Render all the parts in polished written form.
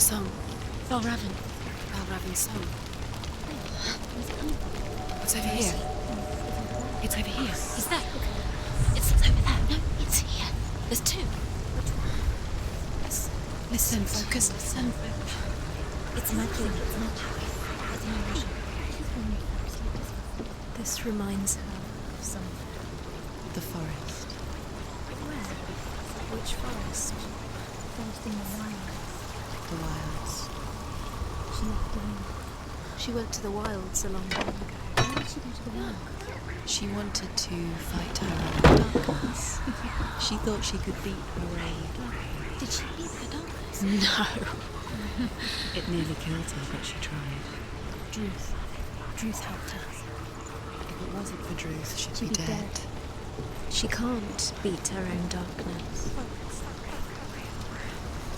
song. Valravn. Valravn's song. What's over here? It's over here. Is that? It's over there. No, it's here. There's two. Listen, focus, listen. It's magic. It's magic. This reminds her of something. The forest. Where? Which forest? Forest in the wilds. The wilds. She left the room. She went to the wilds a long time ago. Why did she go to the wilds? She wanted to fight her own darkness. She thought she could beat her rage. Did she beat the darkness? No. It nearly killed her, but she tried. Druth helped her. If it wasn't for Druth, she'd be dead. She can't beat her own darkness.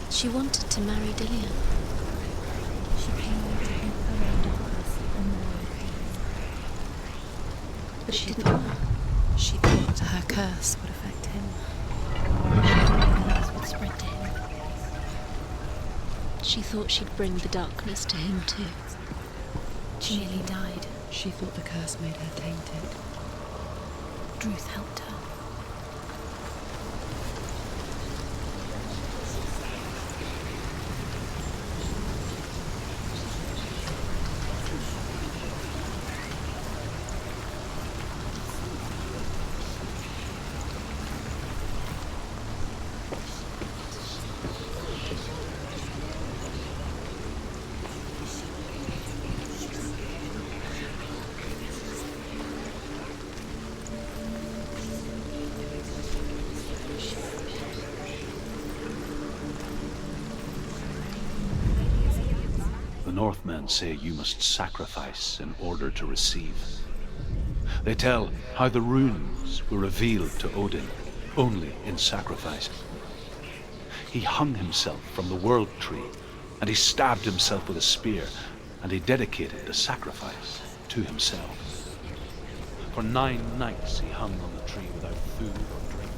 She wanted to marry Dillian. She came to beat her own darkness and marry Dillian. But it didn't work. She thought her curse would affect him. The curse would spread to him. She thought she'd bring the darkness to him too. She nearly died. She thought the curse made her tainted. Druth helped her. The Northmen say you must sacrifice in order to receive. They tell how the runes were revealed to Odin only in sacrifice. He hung himself from the world tree, and he stabbed himself with a spear, and he dedicated the sacrifice to himself. For 9 nights he hung on the tree without food or drink.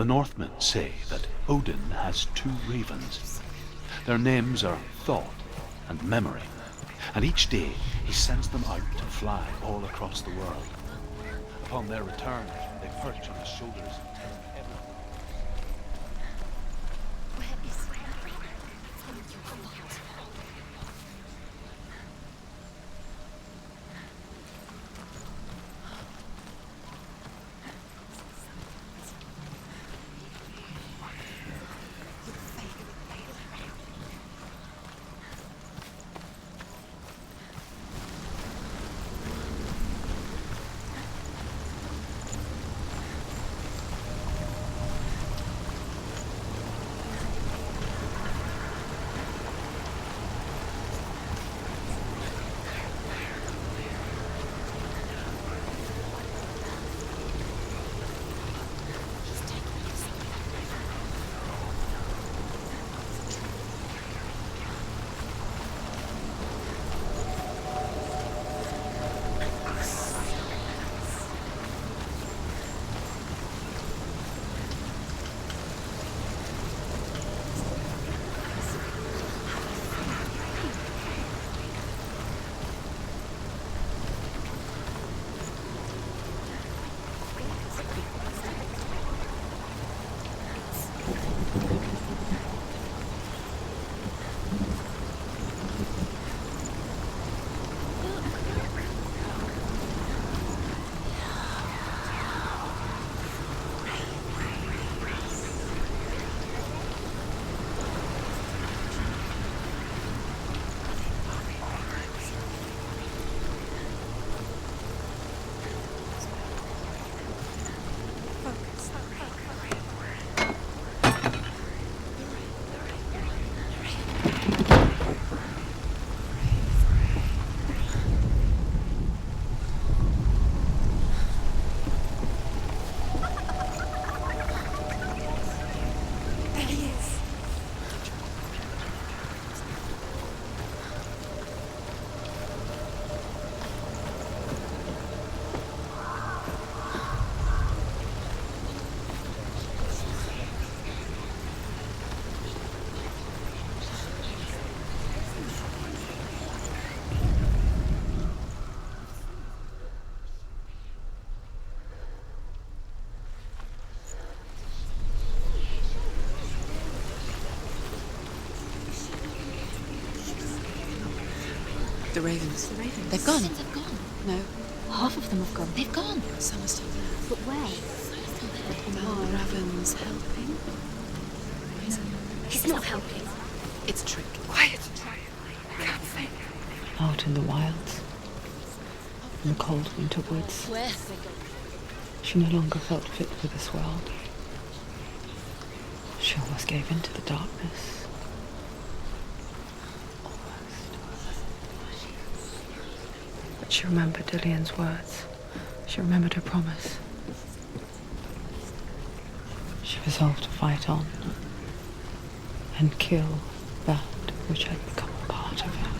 The Northmen say that Odin has two ravens. Their names are Thought and Memory, and each day he sends them out to fly all across the world. Upon their return, they perch on his shoulders and tell him everything. The ravens. The ravens. They've gone. They've gone. No, Half of them have gone. They've gone. some are still there. But where? Raven's helping. He's not helping. It's a trick. Quiet. I can't think. Out in the wilds, in the cold winter woods, Where have they gone? she no longer felt fit for this world. She almost gave in to the darkness. Almost. But she remembered Dillian's words. She remembered her promise. She resolved to fight on and kill that which had become a part of her.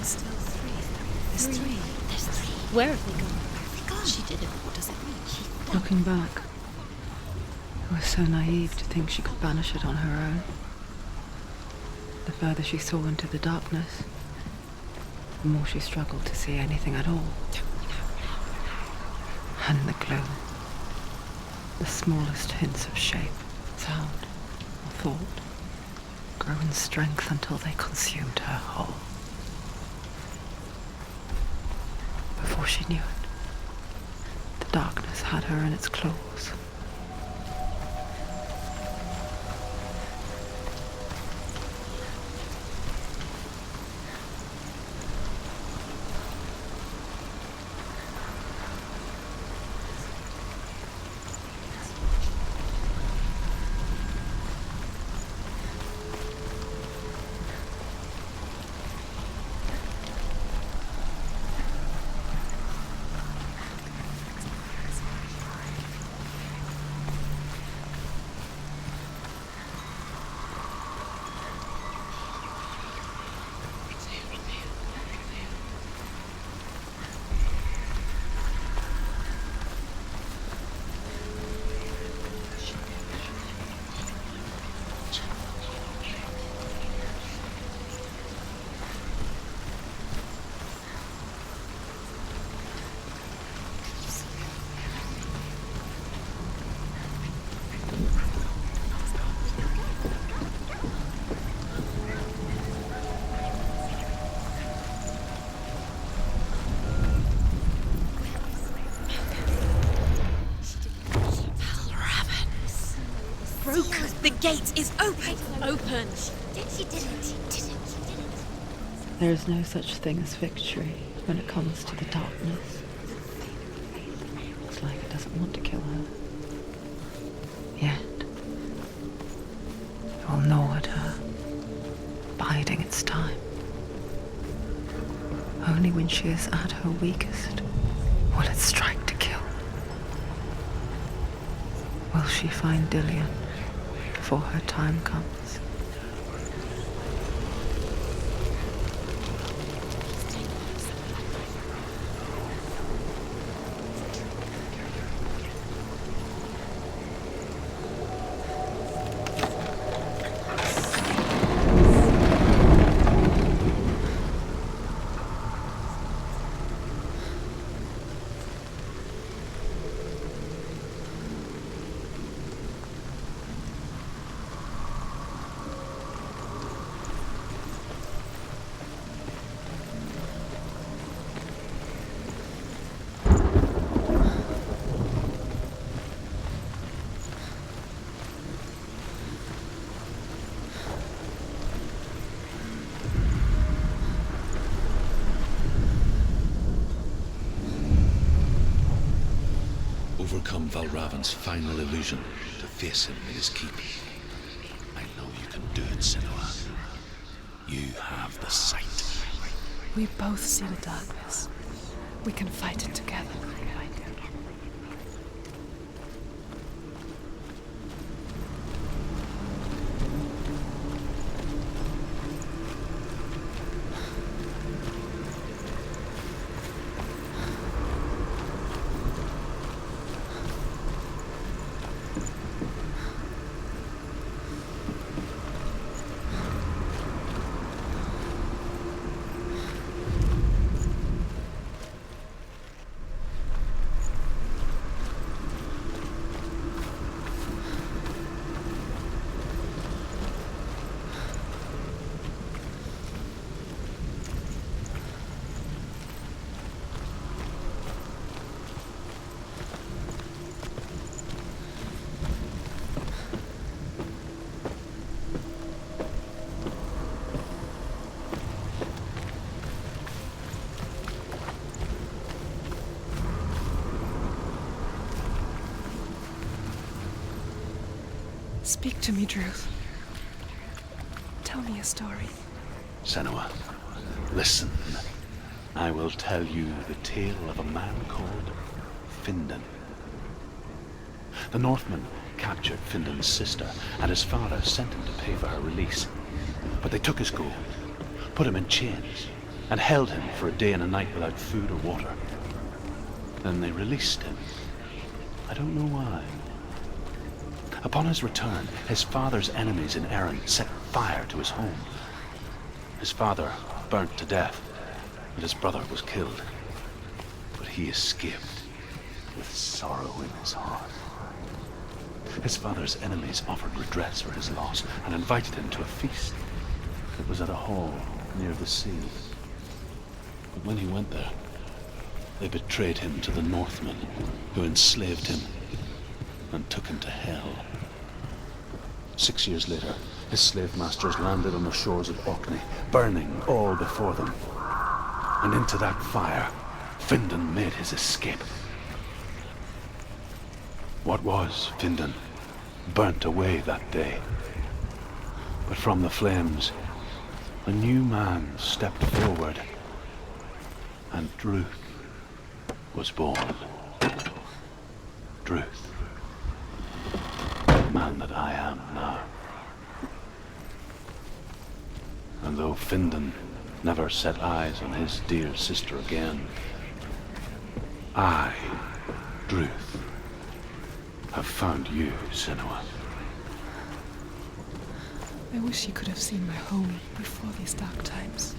still three. There's three. There's three. Where have they gone? She did it. What does it mean? Looking back, I was so naive to think she could banish it on her own. The further she saw into the darkness, the more she struggled to see anything at all. And the gloom, the smallest hints of shape, sound, or thought, grew in strength until they consumed her whole. Before she knew it, the darkness had her in its claws. The gate is open! Open! She did it. There is no such thing as victory when it comes to the darkness. It's like it doesn't want to kill her. Yet, it will gnaw at her, biding its time. Only when she is at her weakest will it strike to kill. Will she find Dillian before her time comes? Overcome Valravan's final illusion to face him in his keep. I know you can do it, Senua. You have the sight. We both see the darkness. We can fight it together. Speak to me, Druth. Tell me a story. Senua, listen. I will tell you the tale of a man called Findan. The Northmen captured Findan's sister, and his father sent him to pay for her release. But they took his gold, put him in chains, and held him for a day and a night without food or water. Then they released him. I don't know why. Upon his return, his father's enemies in Erin set fire to his home. His father burnt to death, and his brother was killed. But he escaped with sorrow in his heart. His father's enemies offered redress for his loss and invited him to a feast. It was at a hall near the sea. But when he went there, they betrayed him to the Northmen, who enslaved him and took him to hell. 6 years later, his slave masters landed on the shores of Orkney, burning all before them. And into that fire, Findan made his escape. What was Findan burnt away that day. But from the flames, a new man stepped forward, and Druth was born. Druth, the man that I am now. And though Findan never set eyes on his dear sister again, I, Druth, have found you, Senua. I wish you could have seen my home before these dark times.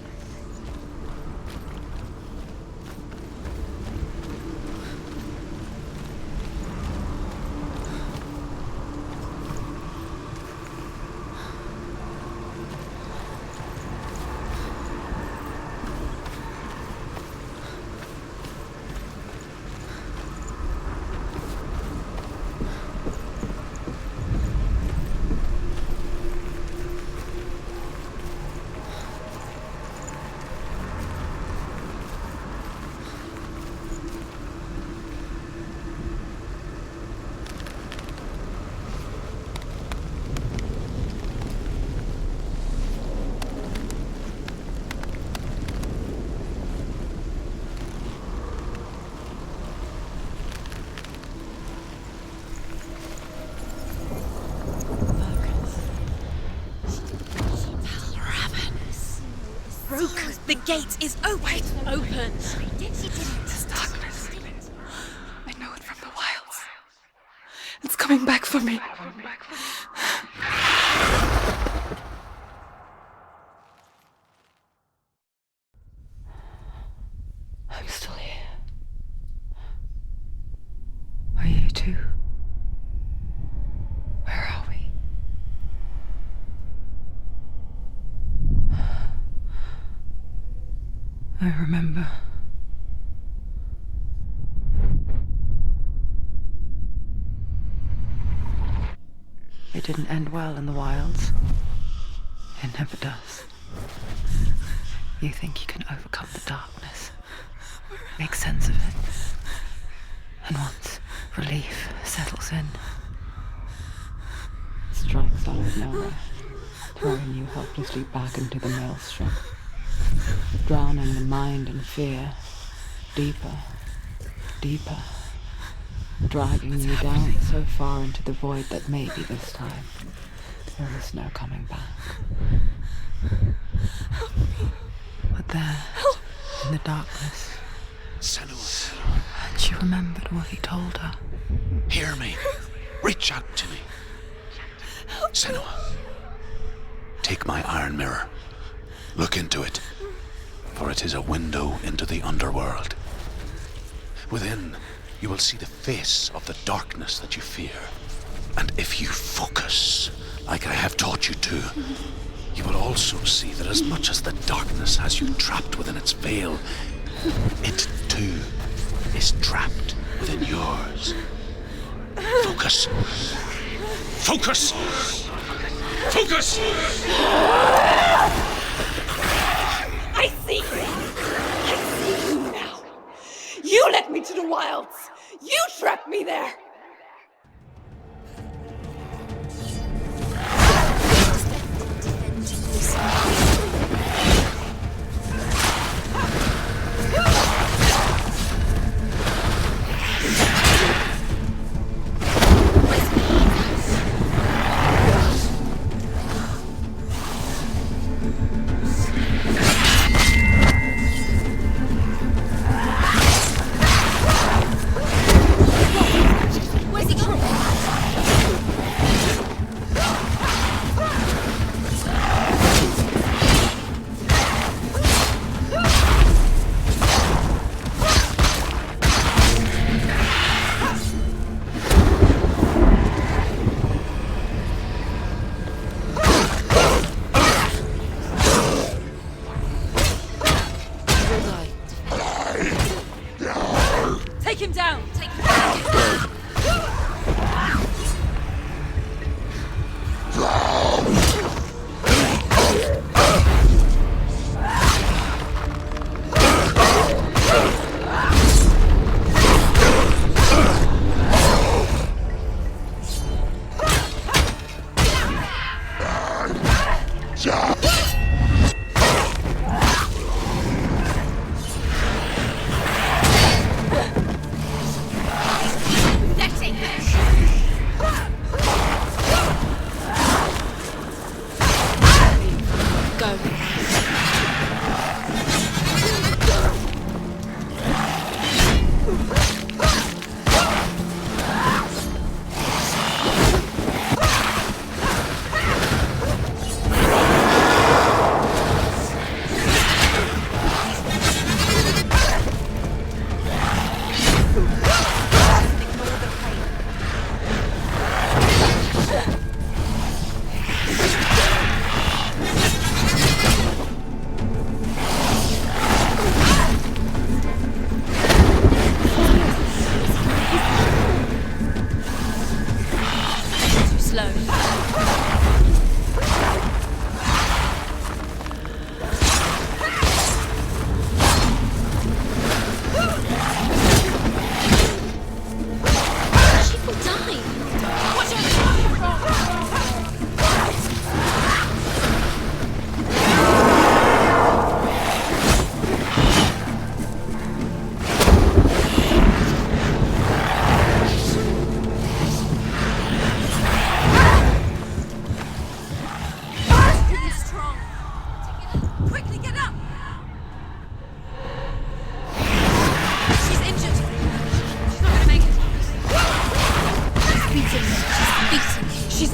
The gate is open. Open. This darkness. I know it from the wilds. It's coming back for me. I'm still here. Are you too? Where are we? I remember. It didn't end well in the wilds. It never does. You think you can overcome the darkness, make sense of it, and once relief settles in, it strikes out of nowhere, throwing you helplessly back into the maelstrom, drowning the mind in fear, deeper, deeper, dragging you down so far into the void that maybe this time there is no coming back. But there, in the darkness, Senua, she remembered what he told her. hear me. Reach out to me. Senua, take my iron mirror. Look into it, for it is a window into the underworld. Within, you will see the face of the darkness that you fear. And if you focus, like I have taught you to, you will also see that as much as the darkness has you trapped within its veil, it too is trapped within yours. Focus. Focus! Focus! I see you! I see you now! You led me to the wilds! You trapped me there! Take him down! Take him down!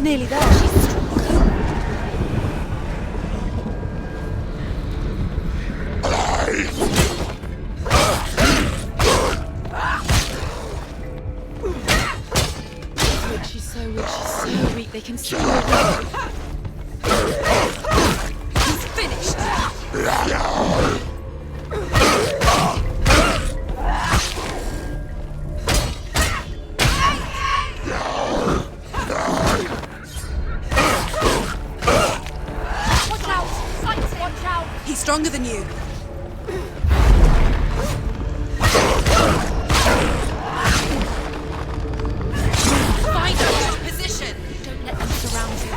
Nearly there. She's strong. She's so weak. She's so weak. They can see her. He's finished! He's stronger than you. Find a good position. Don't let them surround you.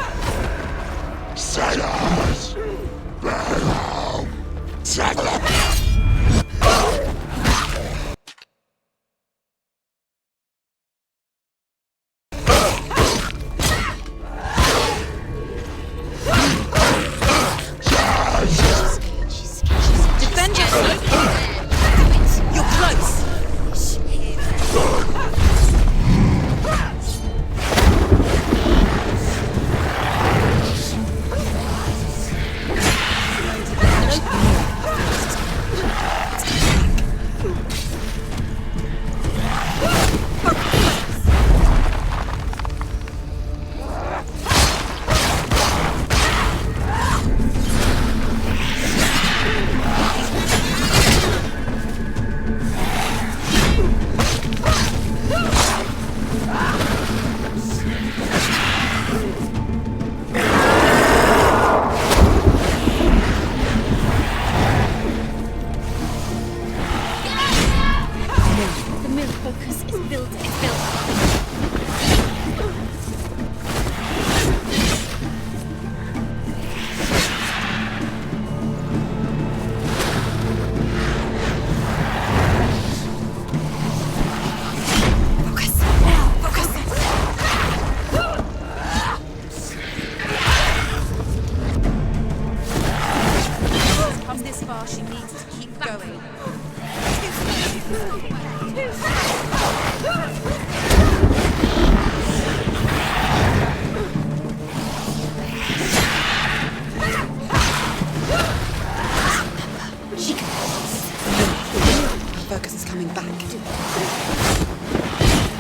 Defend yourself. You're close.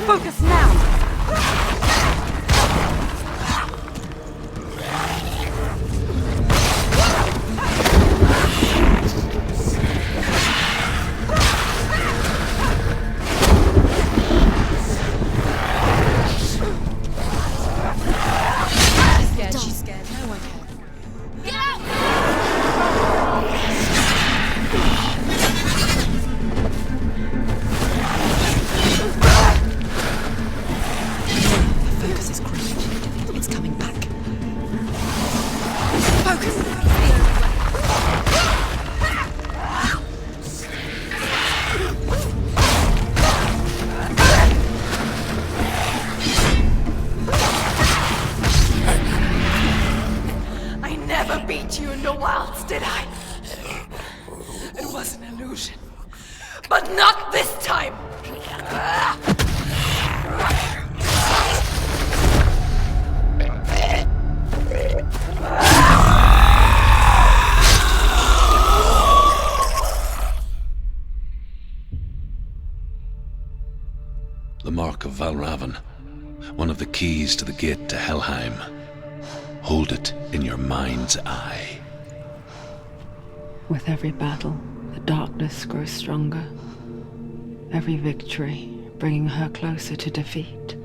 Focus now! illusion. But not this time! The mark of Valravan, one of the keys to the gate to Helheim. Hold it in your mind's eye. With every battle, the darkness grows stronger. Every victory bringing her closer to defeat.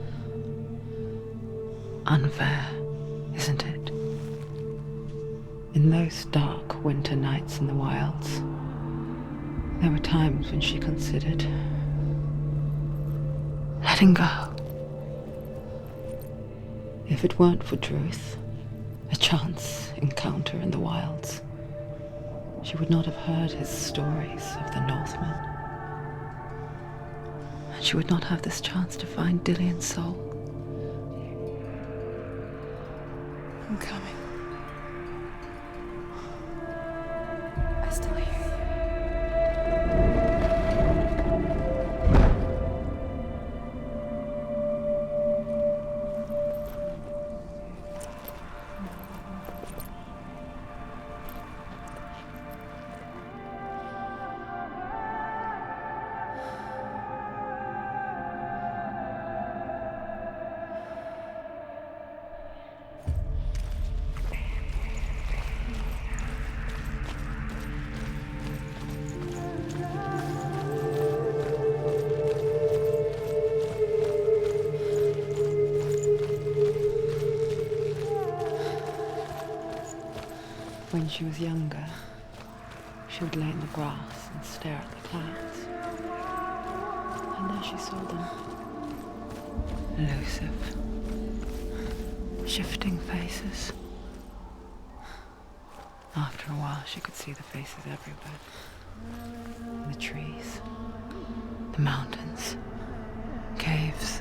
Unfair, isn't it? In those dark winter nights in the wilds, there were times when she considered letting go. If it weren't for Druth, a chance encounter in the wilds, she would not have heard his stories of the Northmen. And she would not have this chance to find Dillion's soul. I'm coming. I still hear you. When she was younger, she would lay in the grass and stare at the clouds. And there she saw them. Elusive, shifting faces. After a while, she could see the faces everywhere. The trees, the mountains, caves.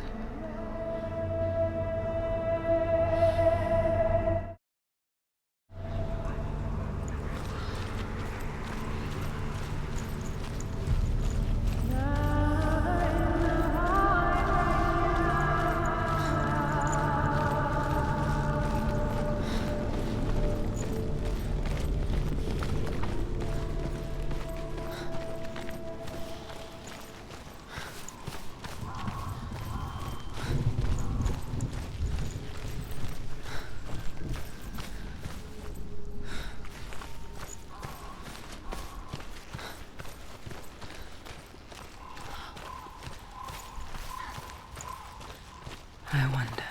I wonder,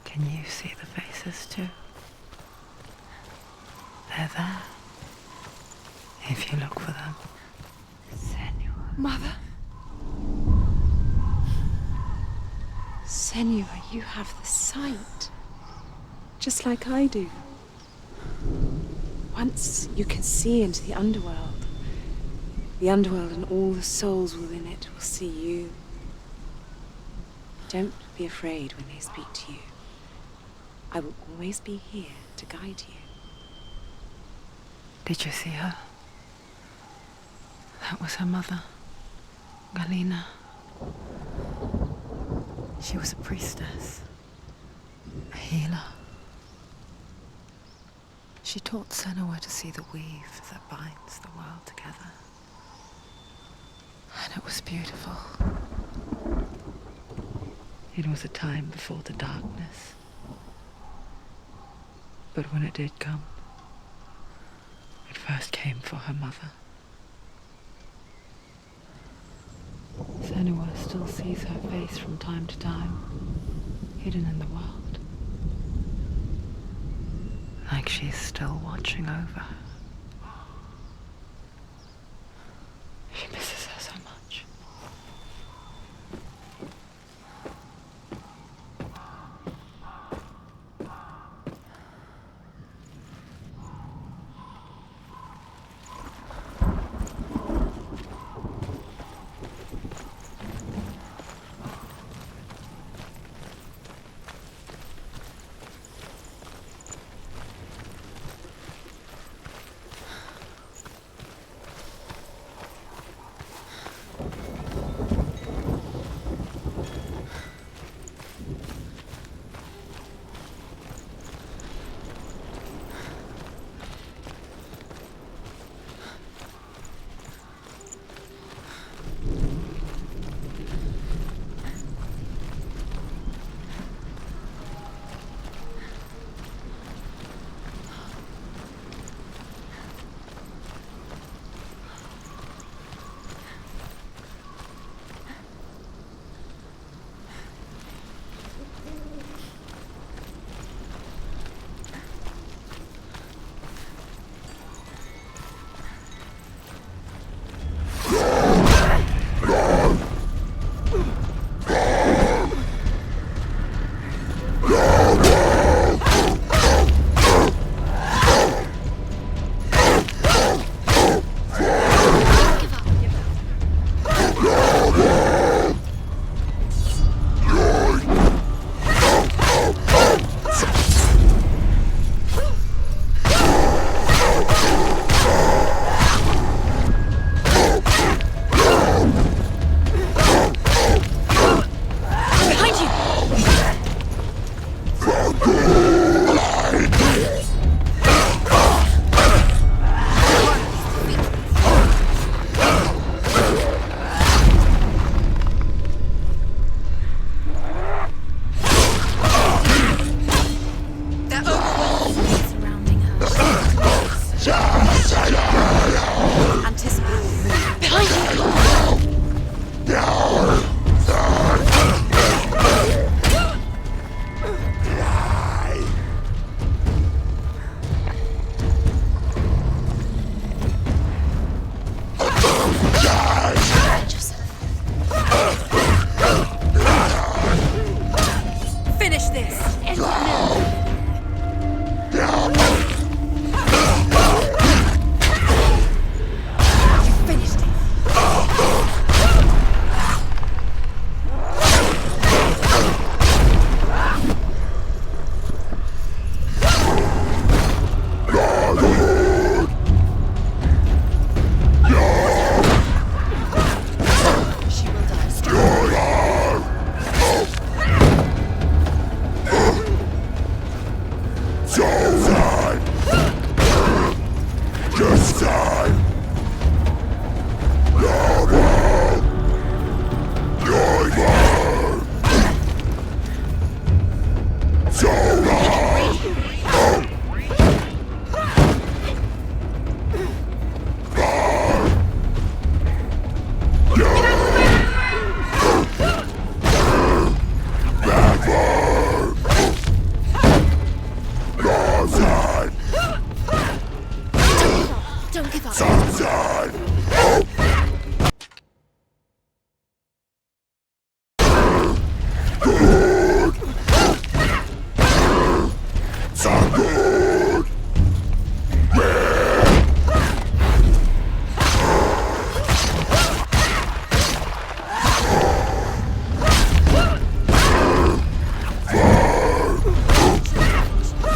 can you see the faces too? They're there, if you look for them. Senua. Mother? Senua, you have the sight. Just like I do. Once you can see into the underworld. The underworld and all the souls within it will see you. Don't be afraid when they speak to you. I will always be here to guide you. Did you see her? That was her mother, Galina. She was a priestess, a healer. She taught Senua to see the weave that binds the world together. And it was beautiful. It was a time before the darkness. But when it did come, it first came for her mother. Senua still sees her face from time to time, hidden in the world. Like she's still watching over her. She misses her so much.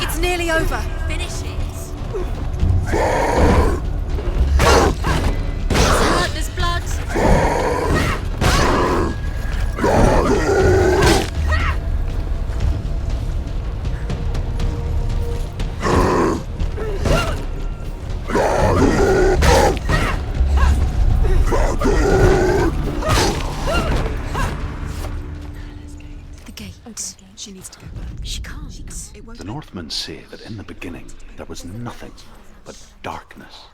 It's nearly over. Finish it. It's hurt, there's blood. The gate. She needs to go back. She can't. It won't. The Northmen say that in the beginning there was nothing but darkness.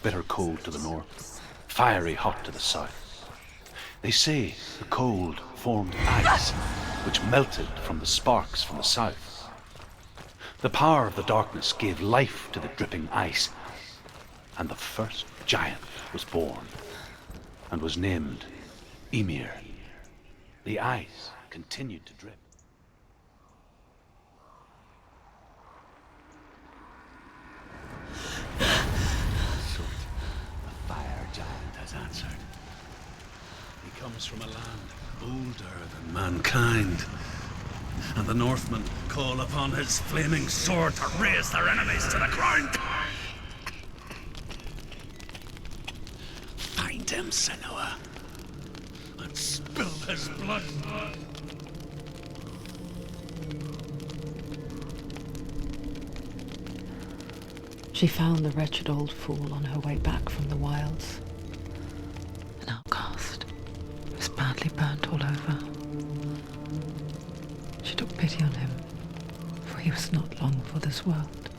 Bitter cold to the north, fiery hot to the south. They say the cold formed ice, which melted from the sparks from the south. The power of the darkness gave life to the dripping ice, and the first giant was born, and was named Ymir. The ice continued to drip. The fire giant has answered. He comes from a land older than mankind, and the Northmen call upon his flaming sword to raise their enemies to the ground. Find him, Senua, and spill his blood. She found the wretched old fool on her way back from the wilds. An outcast. He was badly burnt all over. She took pity on him, for he was not long for this world.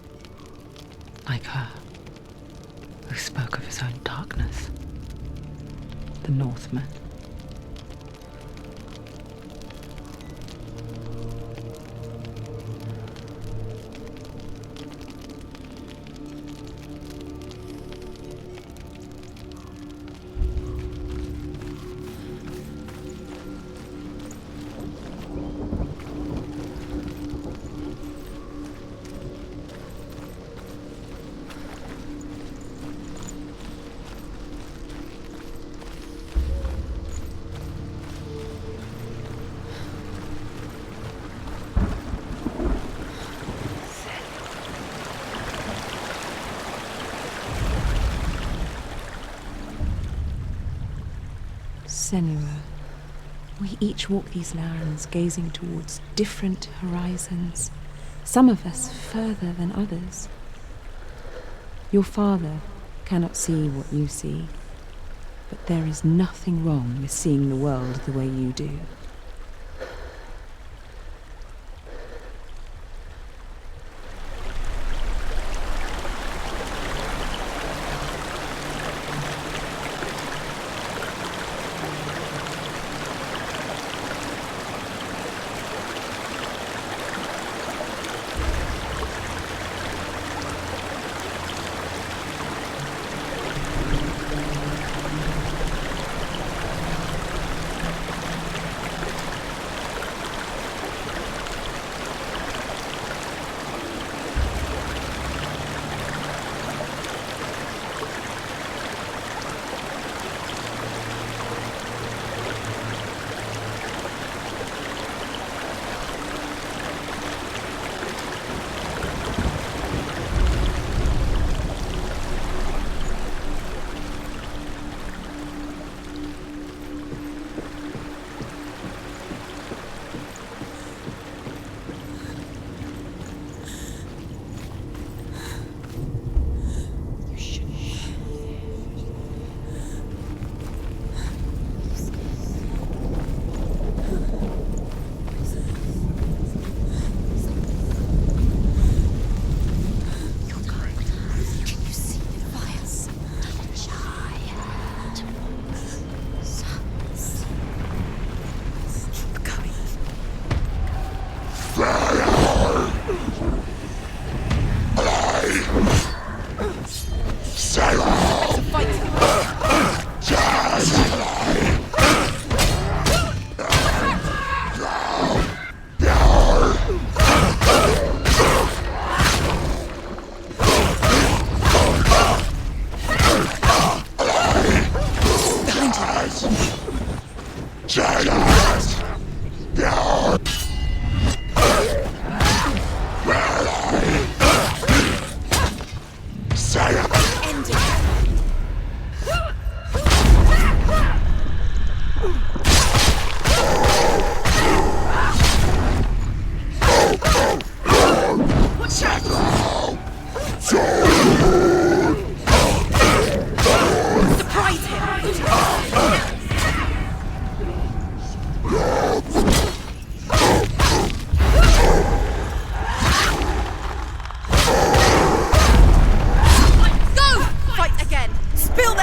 Like her, who spoke of his own darkness. The Northmen. Senua, we each walk these lands gazing towards different horizons, some of us further than others. Your father cannot see what you see, but there is nothing wrong with seeing the world the way you do.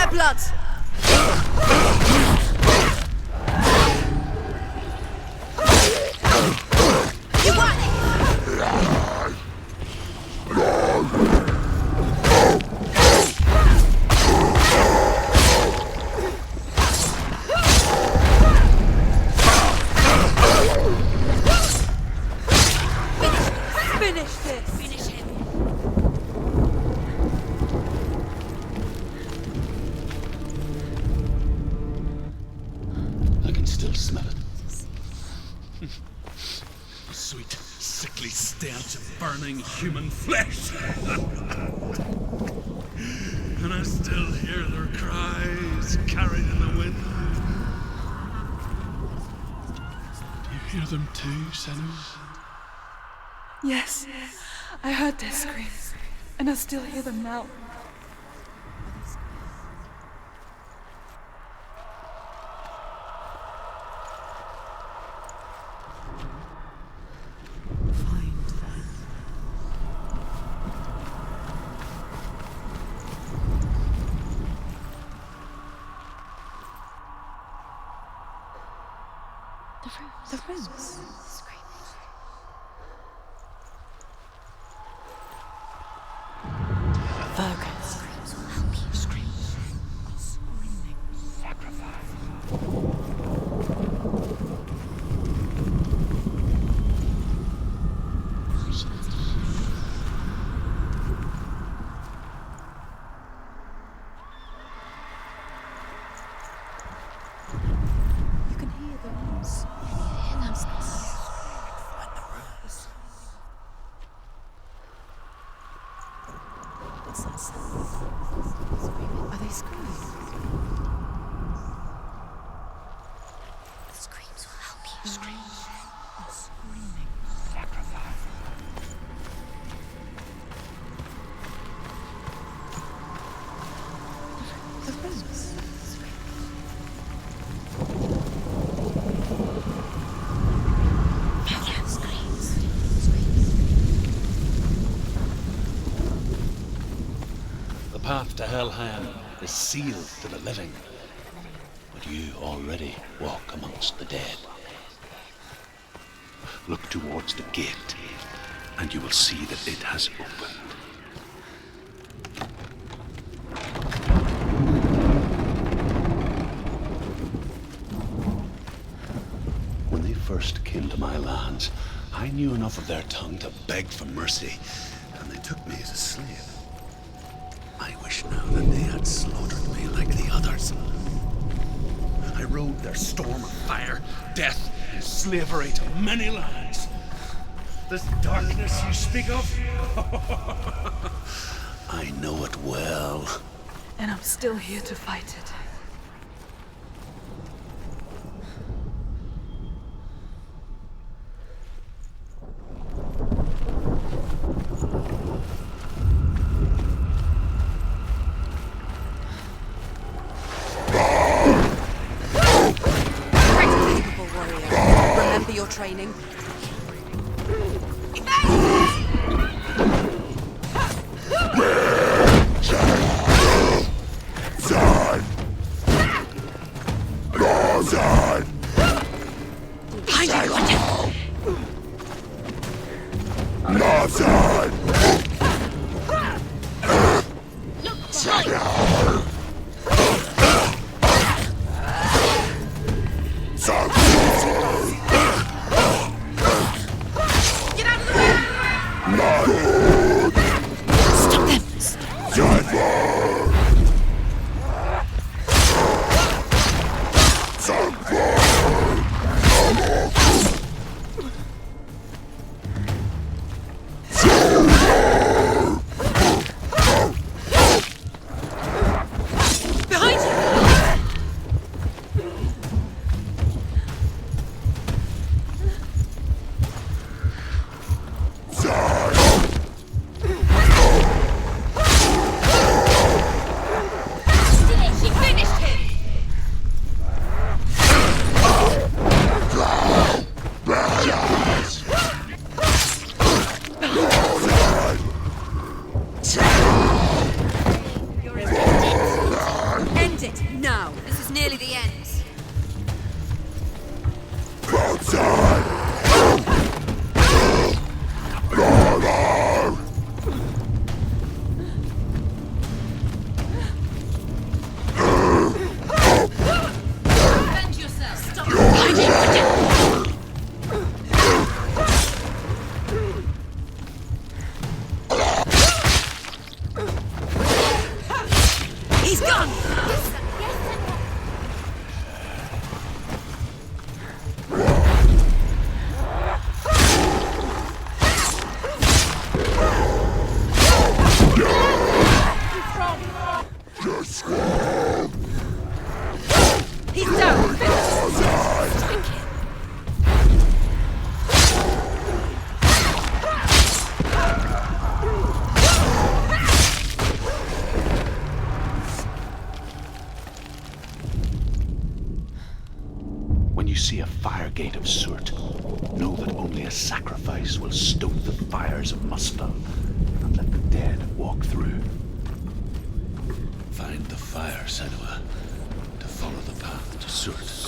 their blood! You won! Finish this! Finish him! I can still smell it. A sweet, sickly stench of burning human flesh. And I still hear their cries carried in the wind. Do you hear them too, Senua? Yes, I heard their screams, and I still hear them now. Find them. The rooms. Virgos. Screams. You can hear the rooms. What's that sound? Are they screaming? The screams will help you. Screams. The rooms. The path to Helheim is sealed to the living, but you already walk amongst the dead. Look towards the gate, and you will see that it has opened. When they first came to my lands, I knew enough of their tongue to beg for mercy, and they took me as a slave. I wish now that they had slaughtered me like the others. I rode their storm of fire, death, and slavery to many lands. This darkness you speak of, I know it well. And I'm still here to fight it. Remember your training. It's nearly the end. Defend yourself. Stop hiding. He's gone. He's down. When you see a fire gate of Surt, know that only a sacrifice will stoke the fires of Muspel and let the dead walk through. Find the fire, Senua, to follow the path to Surt.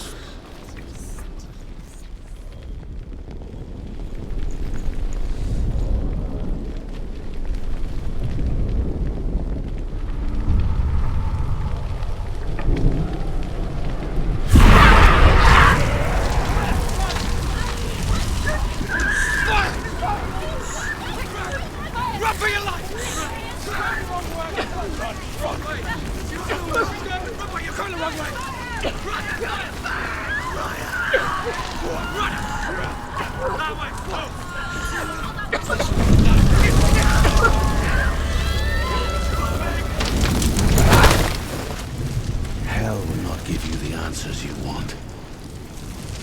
Run for your life! Wrong way! You're going the wrong way! Run! That way! Hell will not give you the answers you want.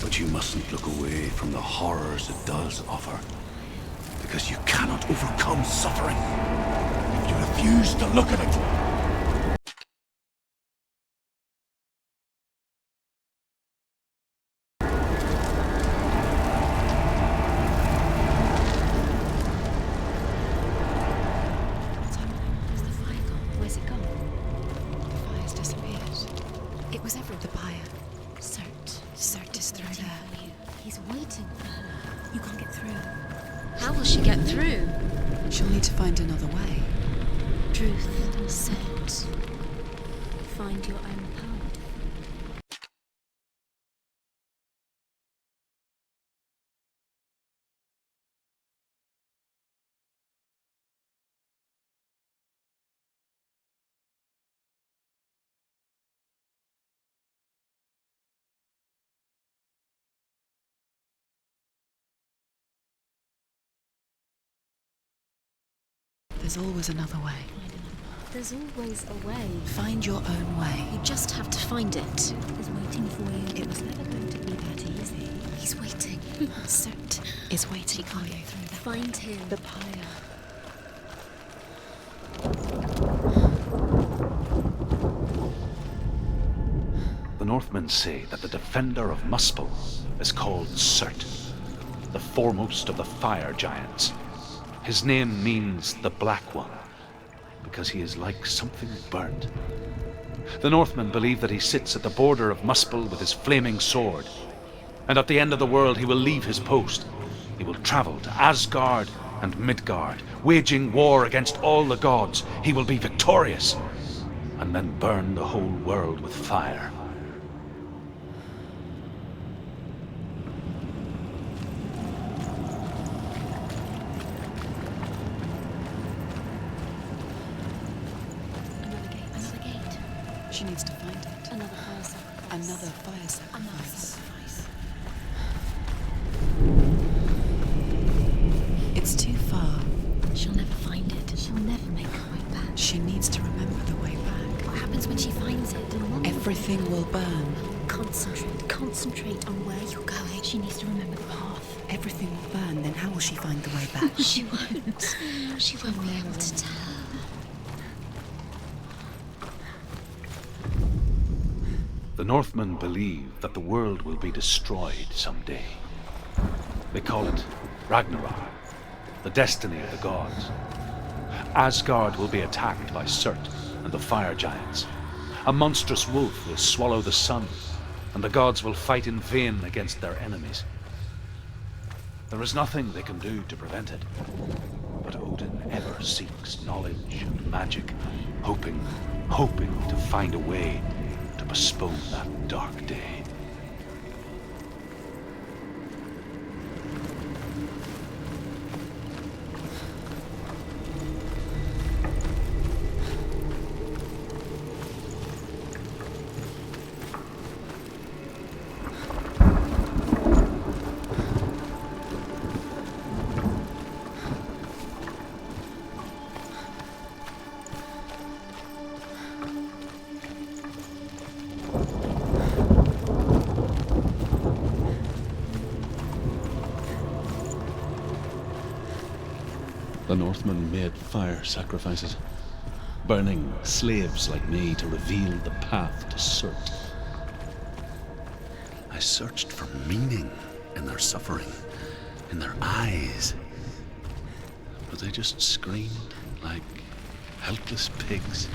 But you mustn't look away from the horrors it does offer. Because you cannot overcome suffering if you refuse to look at it. Where's the fire gone? Where's it gone? The fire's disappeared. It was everywhere. The pyre. Surt is through waiting there. for you. He's waiting for her. You can't get through. How will she get through? She'll need to find another way. Truth said, find your own path. There's always another way. There's always a way. Find your own way. You just have to find it. Is waiting for you. It was never going to be that easy. He's waiting. Surt Is waiting for you. Find him. The pyre. The Northmen say that the defender of Muspel is called Surt, the foremost of the fire giants. His name means the Black One, because he is like something burnt. The Northmen believe that he sits at the border of Muspel with his flaming sword, and at the end of the world he will leave his post. He will travel to Asgard and Midgard, waging war against all the gods. He will be victorious, and then burn the whole world with fire. Another gate. She needs to find it. Another fire sacrifice. Another fire sacrifice. It's too far. She'll never find it. She'll never make her way back. She needs to remember the way back. What happens when she finds it? Everything will burn. Concentrate on where you're going. She needs to remember the path. Everything will burn, then how will she find the way back? She won't. She won't be able to tell. The Northmen believe that the world will be destroyed someday. They call it Ragnarok, the destiny of the gods. Asgard will be attacked by Surt and the fire giants, A monstrous wolf will swallow the sun, and the gods will fight in vain against their enemies. There is nothing they can do to prevent it. But Odin ever seeks knowledge and magic, hoping to find a way to postpone that dark day. The Northmen made fire sacrifices, burning slaves like me to reveal the path to Surt. I searched for meaning in their suffering, in their eyes, but they just screamed like helpless pigs.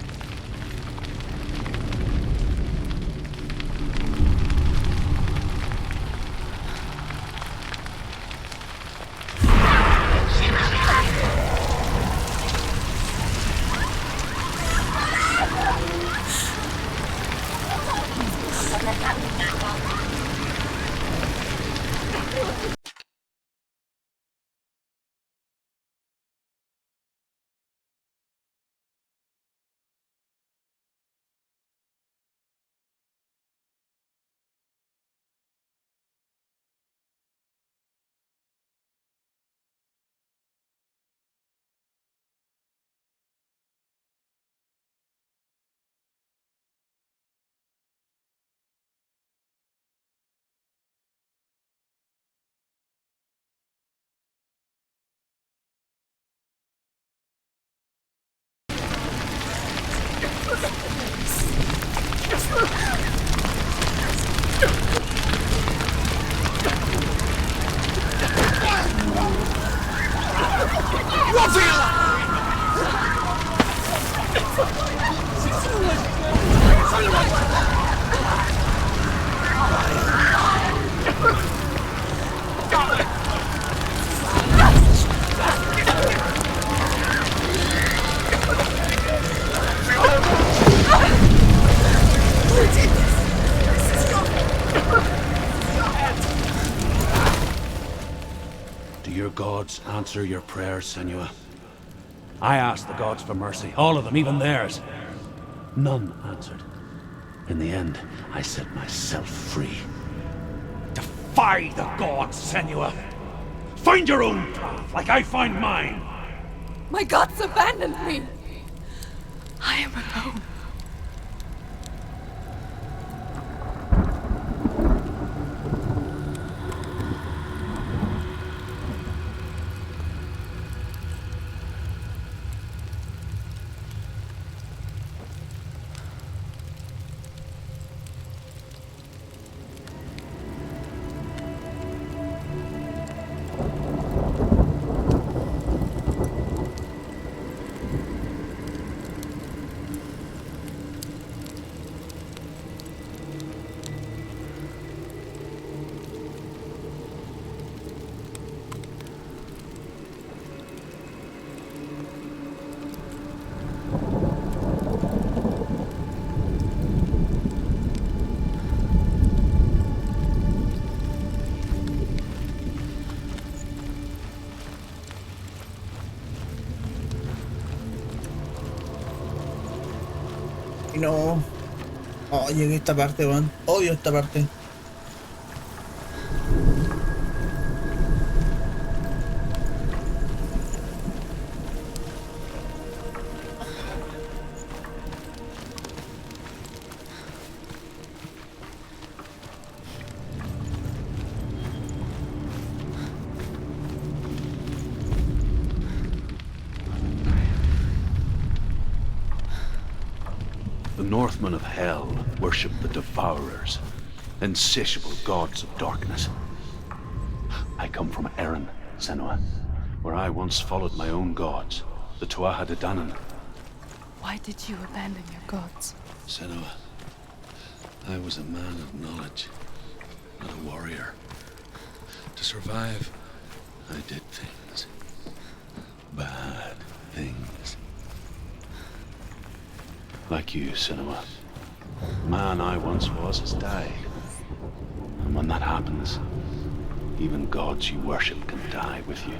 Do your gods answer your prayers, Senua? I asked the gods for mercy, all of them, even theirs. None answered. In the end, I set myself free. Defy the gods, Senua! Find your own path, like I find mine! My gods abandoned me! I am alone. Y no. Oh, llegué a esta parte, weón. Odio esta parte. The Northmen of Hell worship the Devourers, insatiable gods of darkness. I come from Erin, Senua, where I once followed my own gods, the Tuatha De Danann. Why did you abandon your gods? Senua, I was a man of knowledge, not a warrior. To survive, I did things. Bad things. Like you, Senua. The man I once was has died. And when that happens, even gods you worship can die with you.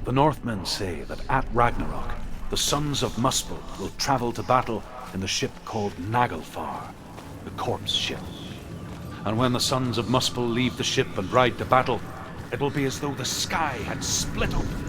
The Northmen say that at Ragnarok, the sons of Muspel will travel to battle in the ship called Naglfar, the corpse ship. And when the sons of Muspel leave the ship and ride to battle, it will be as though the sky had split open.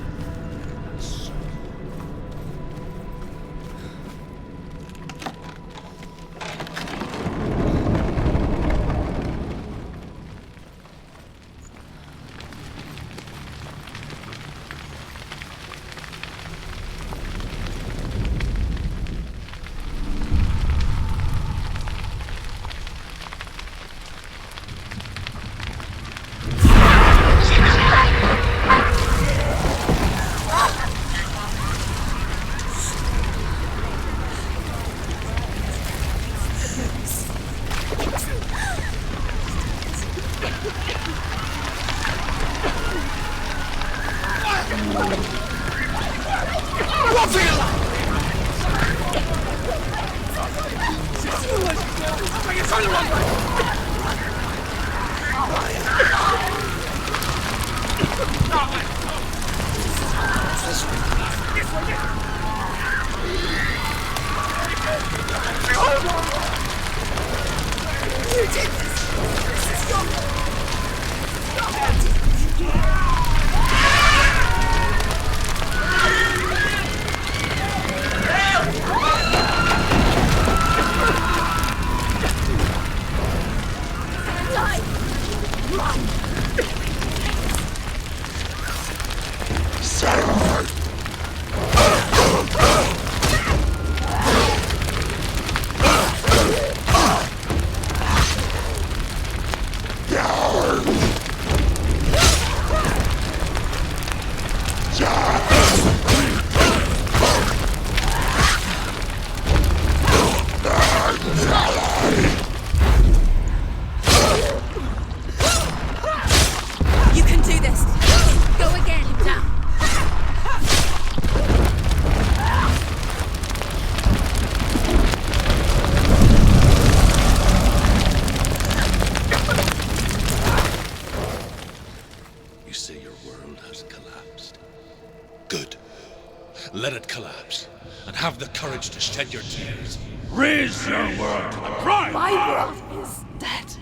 Let it collapse, and have the courage to shed your tears. Raise your world and cry! My world is dead.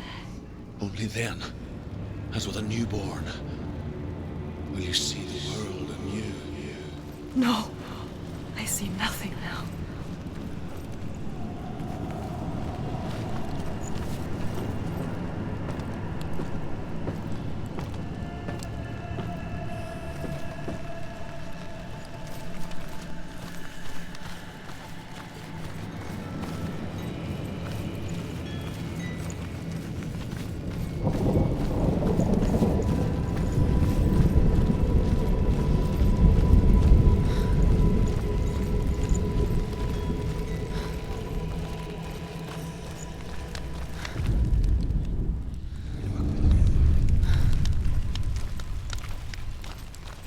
Only then, as with a newborn, will you see the world anew. No, I see nothing now.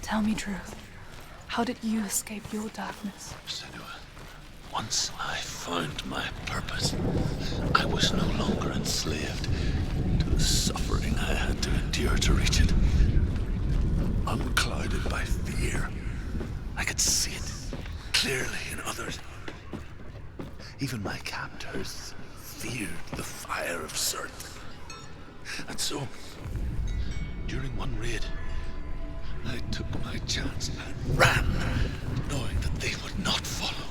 Tell me truth. How did you escape your darkness? Senua, once I found my purpose, I was no longer enslaved to the suffering I had to endure to reach it. Unclouded by fear, I could see it clearly in others. Even my captors feared the fire of Surt. And so, during one raid, I took my chance and ran, knowing that they would not follow.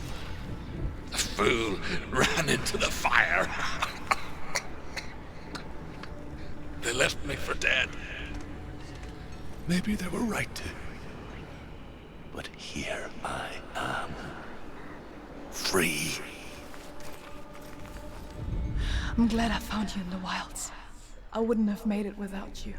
The fool ran into the fire. They left me for dead. Maybe they were right to. But here I am. Free. I'm glad I found you in the wilds. I wouldn't have made it without you.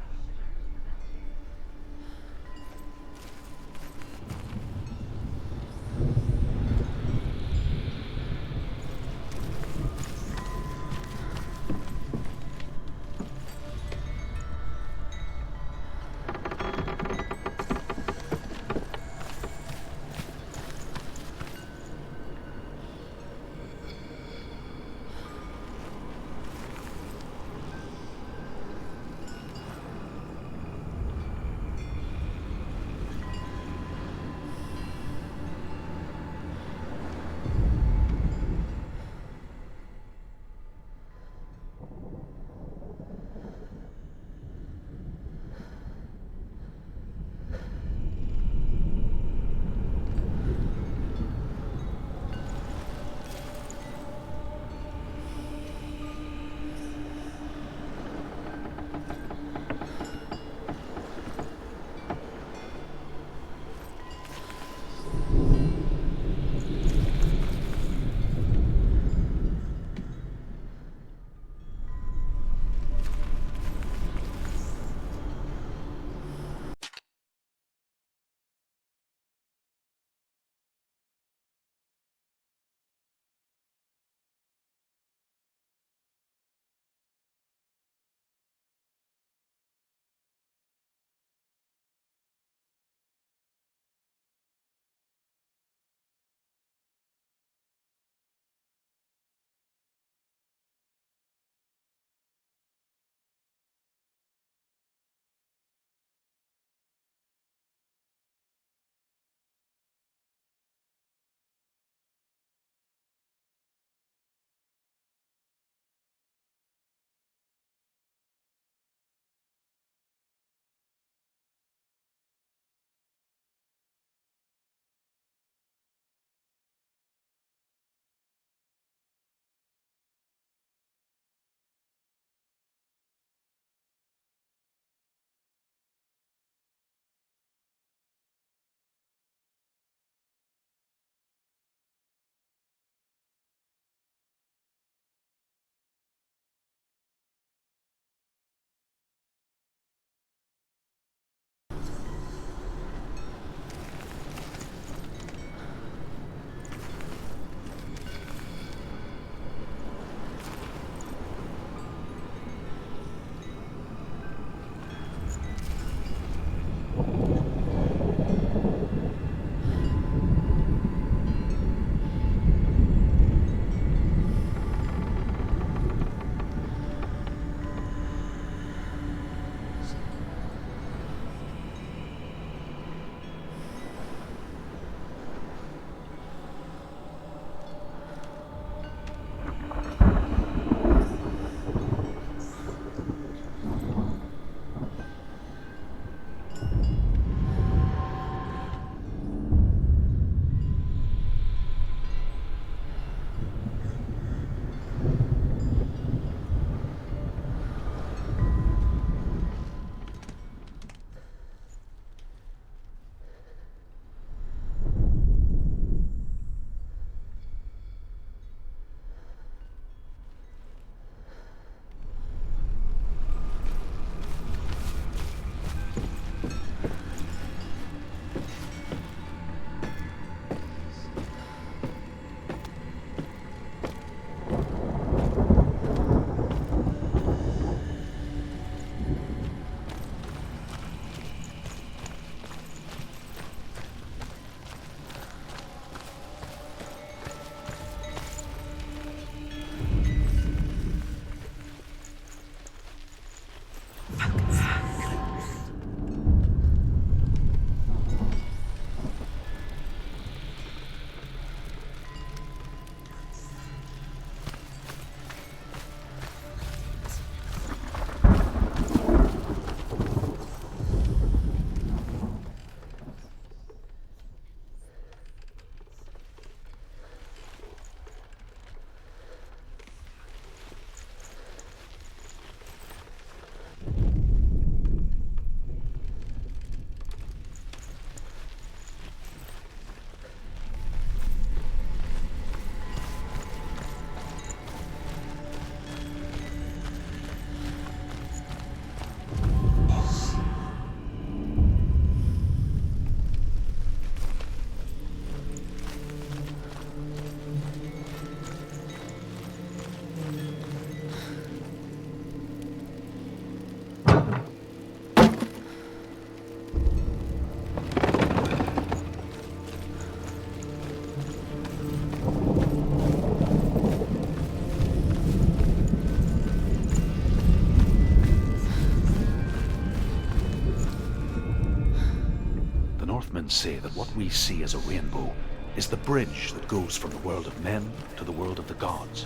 Northmen say that what we see as a rainbow is the bridge that goes from the world of men to the world of the gods.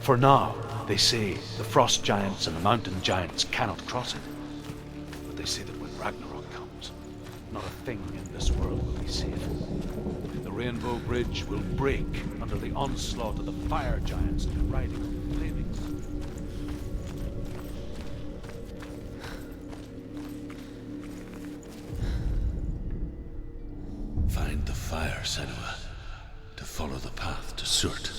For now, they say, the frost giants and the mountain giants cannot cross it. But they say that when Ragnarok comes, not a thing in this world will be safe. The Rainbow Bridge will break under the onslaught of the fire giants riding on flaming. Find the fire, Senua, to follow the path to Surt.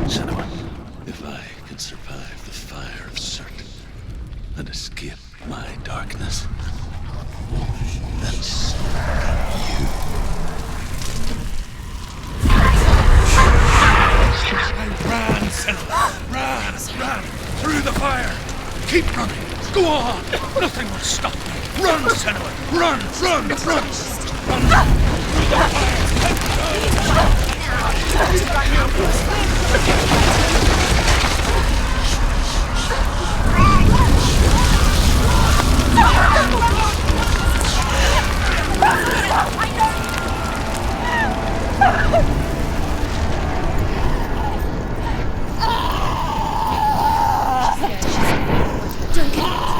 Senua, if I can survive the fire of Surt and escape my darkness, then so can you. Run, Senua! Run! Through the fire! Keep running! Go on! Nothing will stop me! Run, Senua! Run! Run! Through the fire!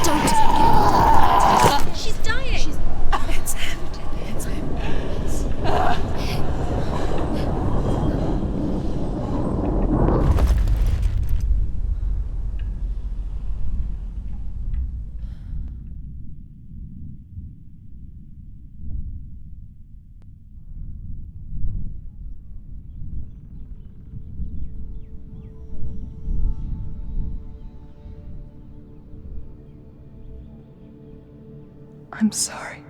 Don't. She's dying. It's him. It's him. I'm sorry.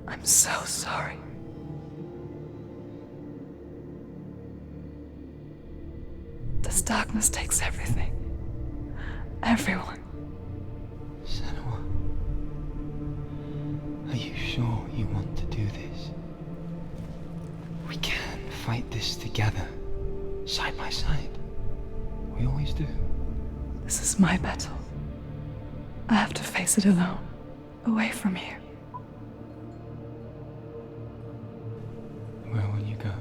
I'm so sorry. This darkness takes everything. Everyone. Senua, are you sure you want to do this? We can fight this together, side by side. We always do. This is my battle. I have to face it alone, away from here. Where will you go?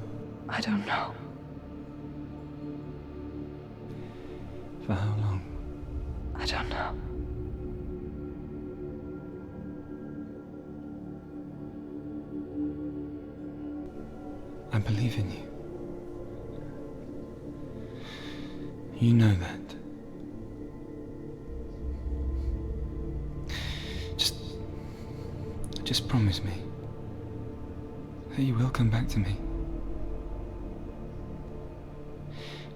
I don't know. For how long? I don't know. I believe in you. You know that. Just promise me that you will come back to me.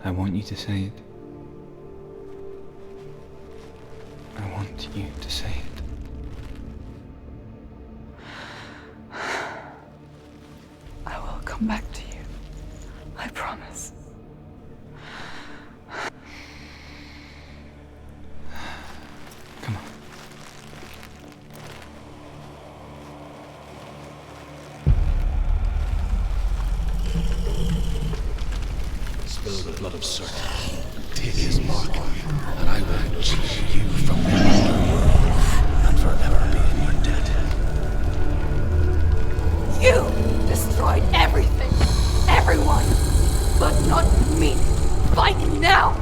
I want you to say it. I want you to say it. I will come back to you. I promise. Come on. Spill the blood of Surt and take his mark, and I will change you from the underworld and forever be in your debt. You destroyed everything, everyone, but not me. Fight now!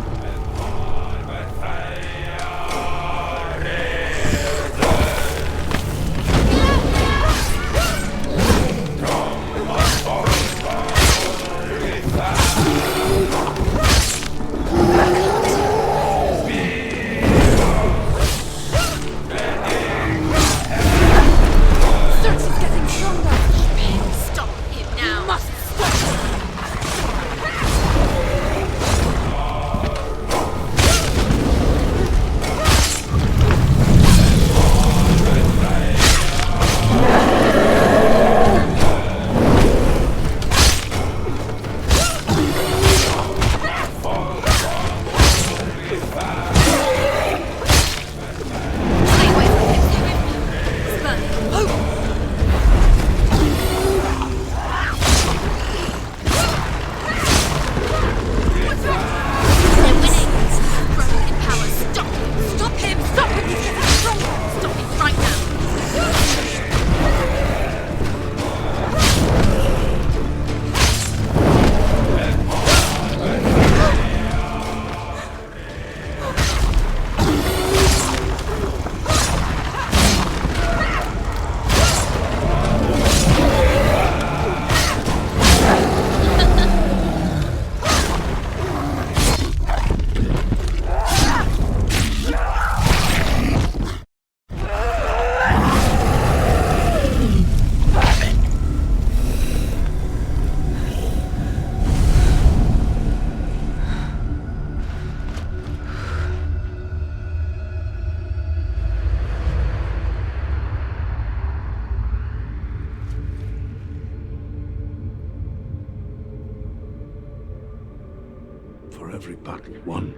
every battle won,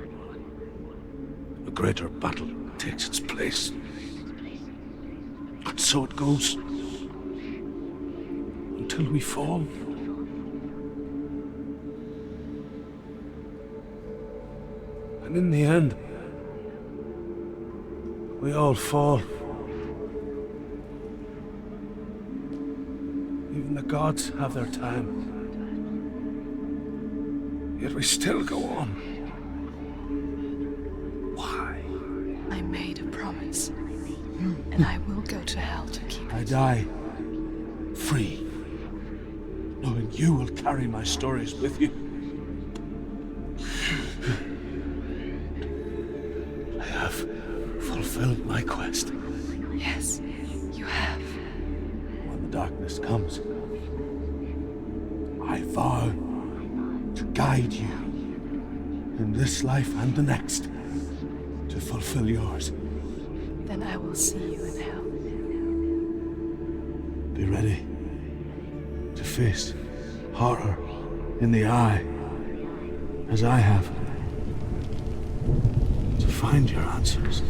a greater battle takes its place. And so it goes. Until we fall. And in the end, we all fall. Even the gods have their time. Yet we still go on. Why? I made a promise, and I will go to hell to keep I it. die free, knowing you will carry my stories with you. I have fulfilled my quest. Yes, you have. When the darkness comes, I vow to guide you in this life and the next to fulfill yours. Then I will see you in hell. Be ready to face horror in the eye, as I have, to find your answers,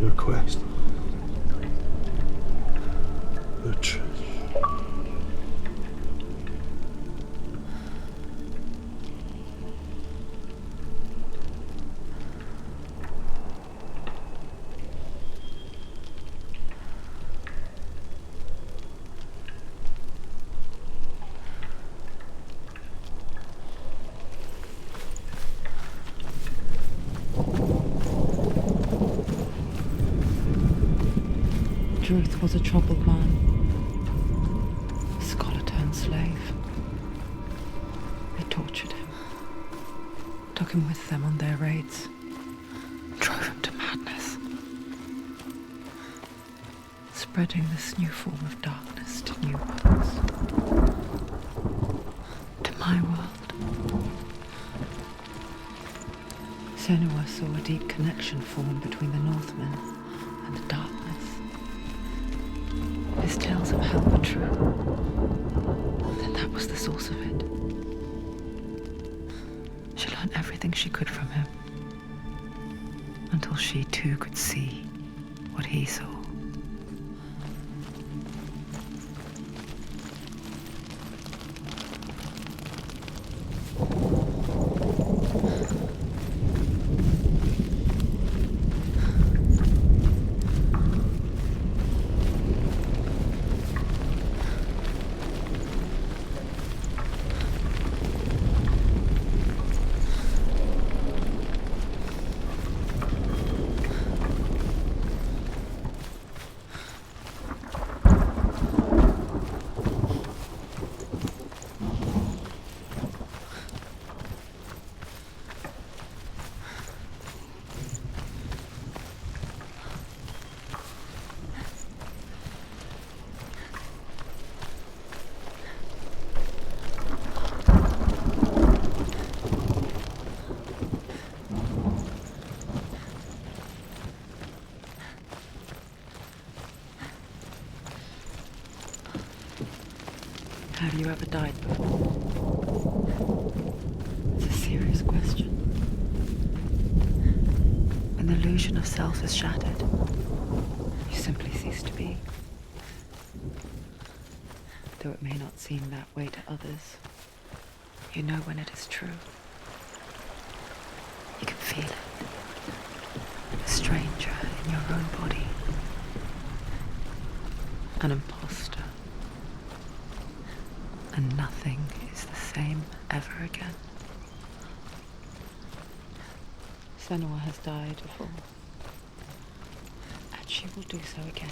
your quest, your truth. Druth was a troubled man, a scholar turned slave. They tortured him, took him with them on their raids, drove him to madness, spreading this new form of darkness to new worlds, to my world. Senua saw a deep connection form between the Northmen and the darkness. His tales of hell were true. Then that was the source of it. She learned everything she could from him, until she too could see what he saw. Have you ever died before? It's a serious question. When the illusion of self is shattered, you simply cease to be. Though it may not seem that way to others, you know when it is true. You can feel it. A stranger in your own body. An imposter. And nothing is the same ever again. Senua has died before, and she will do so again.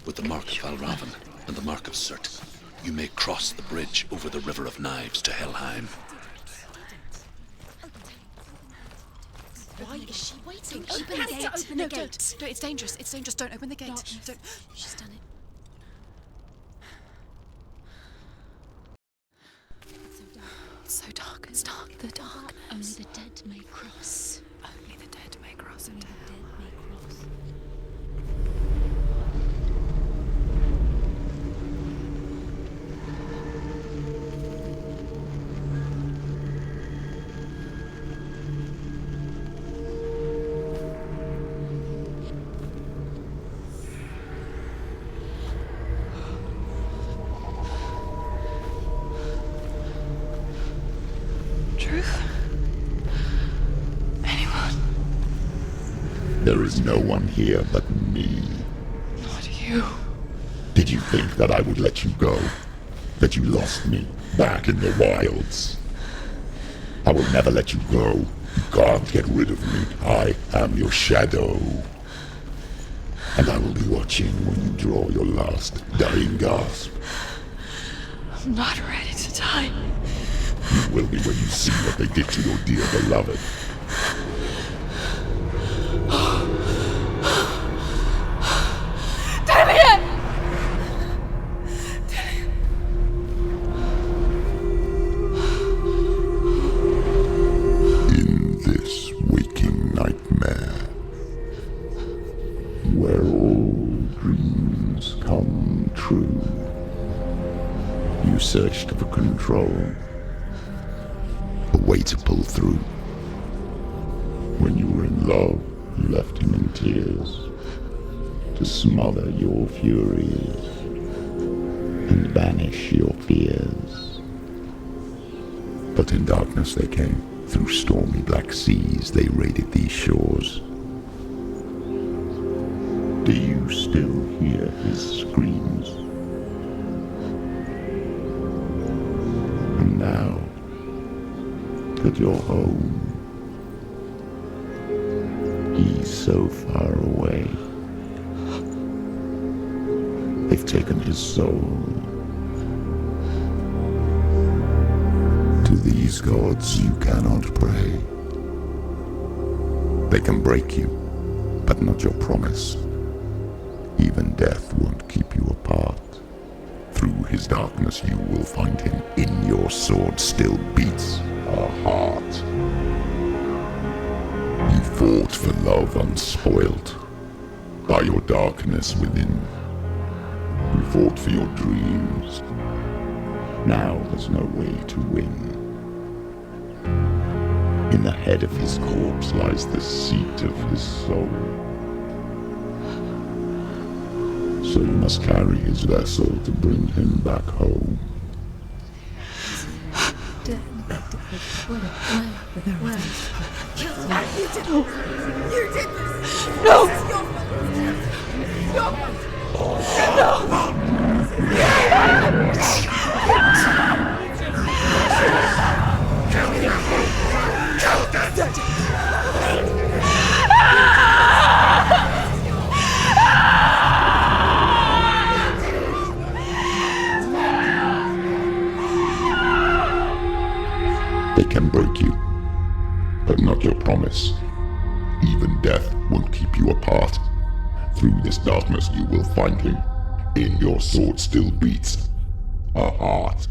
With the mark of Valravan and the mark of Surt, you may cross the bridge over the River of Knives to Helheim. Why is she waiting? She Open the has gate. to open No, the gate. don't. It's dangerous. It's dangerous. Don't open the gate. Don't. She's done it. It's so dark. It's dark. The darkness. Only the dead may cross. Only the dead may cross Only into the hell. dead may cross. There is no one here but me. Not you. Did you think that I would let you go? That you lost me back in the wilds? I will never let you go. You can't get rid of me. I am your shadow. And I will be watching when you draw your last dying gasp. I'm not ready to die. You will be when you see what they did to your dear beloved. Dillion! In this waking nightmare, where all dreams come true, you searched for control, a way to pull through. When you were in love, you left him in tears, to smother your furies and banish your fears. But in darkness they came, through stormy black seas they raided these shores. Do you still hear his screams? And now that you're home, he's so far away. They've taken his soul. To these gods you cannot pray. They can break you, but not your promise. Even death won't keep you apart. Through his darkness you will find him. In your sword still beats a heart. You fought for love unspoilt by your darkness within. You fought for your dreams. Now there's no way to win. In the head of his corpse lies the seat of his soul. So you must carry his vessel to bring him back home. You did this! No! They can break you, but not your promise. Even death won't keep you apart. Through this darkness you will find him. In your sword still beats a heart.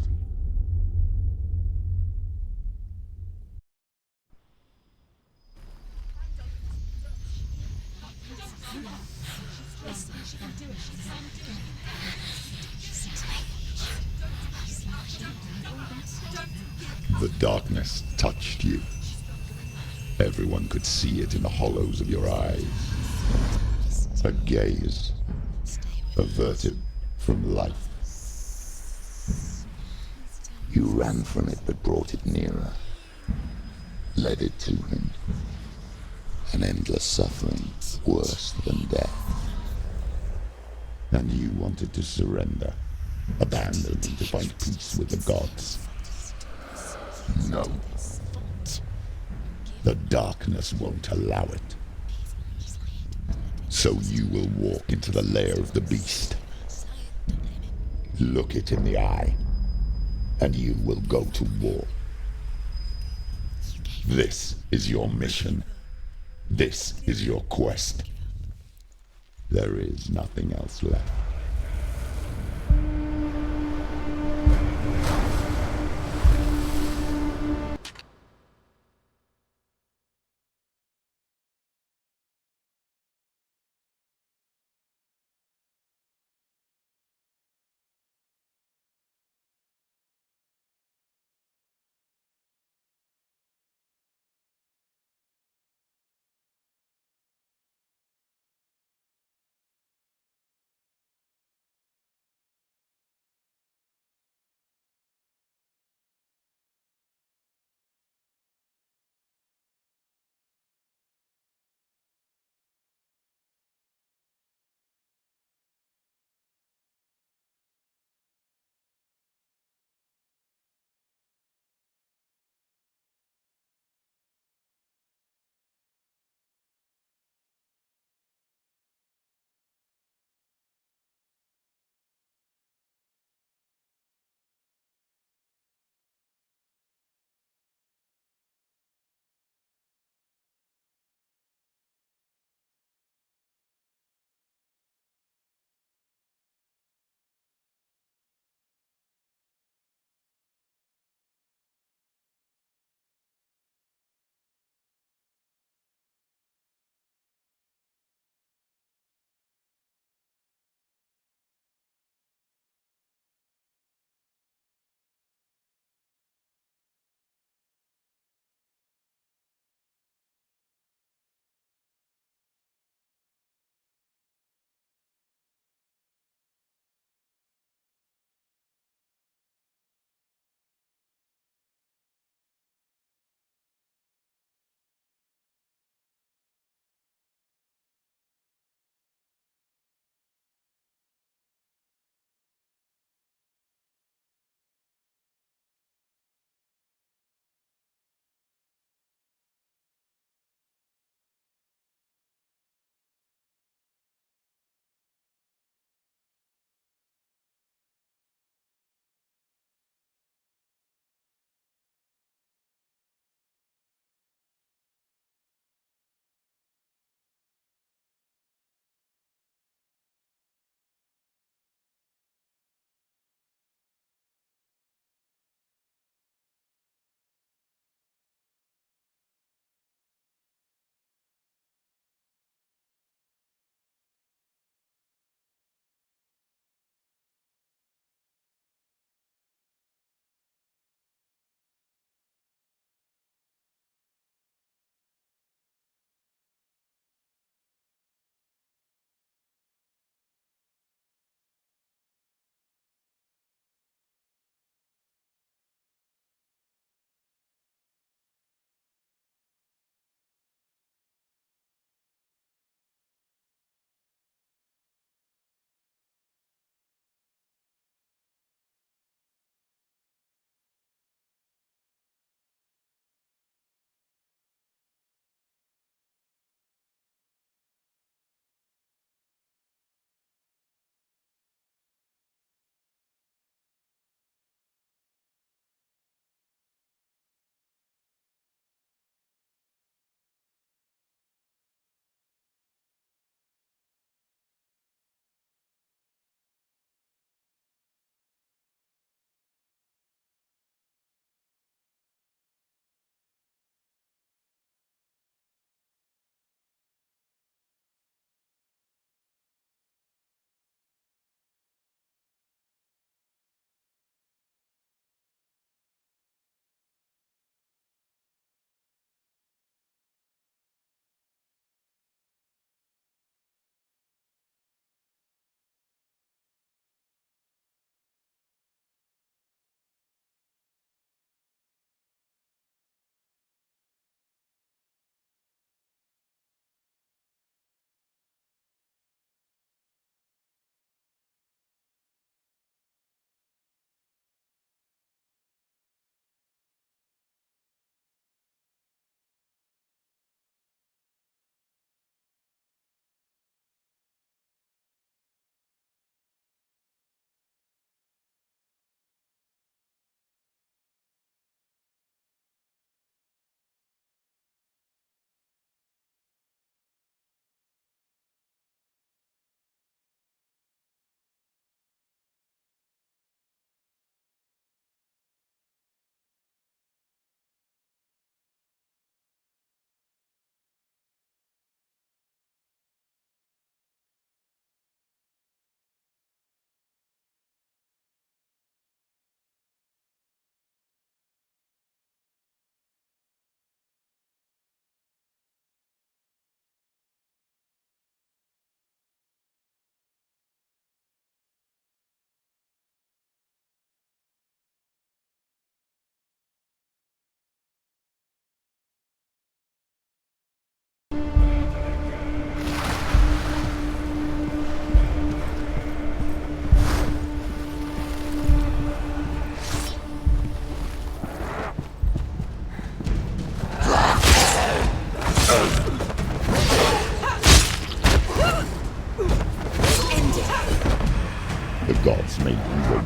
The darkness touched you. Everyone could see it in the hollows of your eyes. A gaze averted from life. You ran from it but brought it nearer. Led it to him. An endless suffering, worse than death. And you wanted to surrender, abandon and to find peace with the gods. No. The darkness won't allow it. So you will walk into the lair of the beast. Look it in the eye, and you will go to war. This is your mission. This is your quest. There is nothing else left.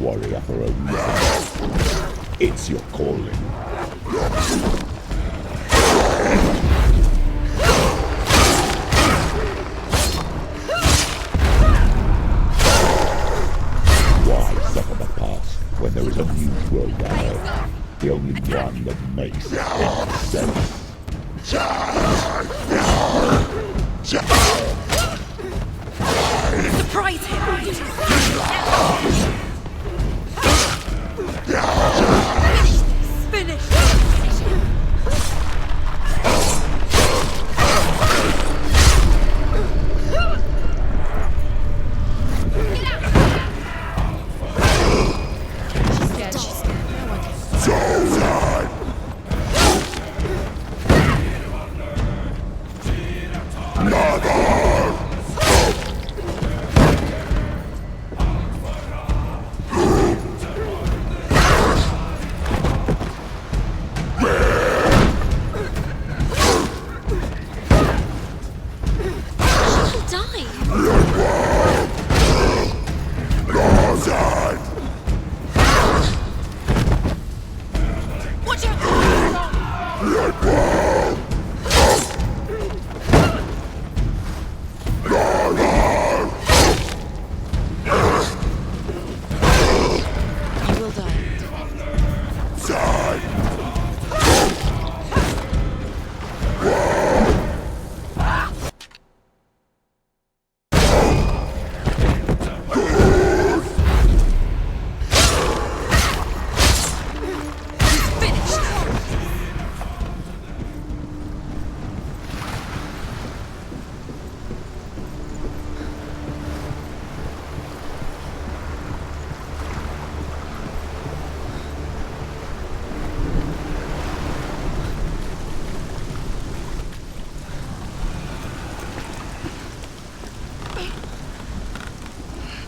warrior for a reason. It's your calling. Why suffer the past when there is a new world ahead? The only one that makes any sense. Surprise him! Finish!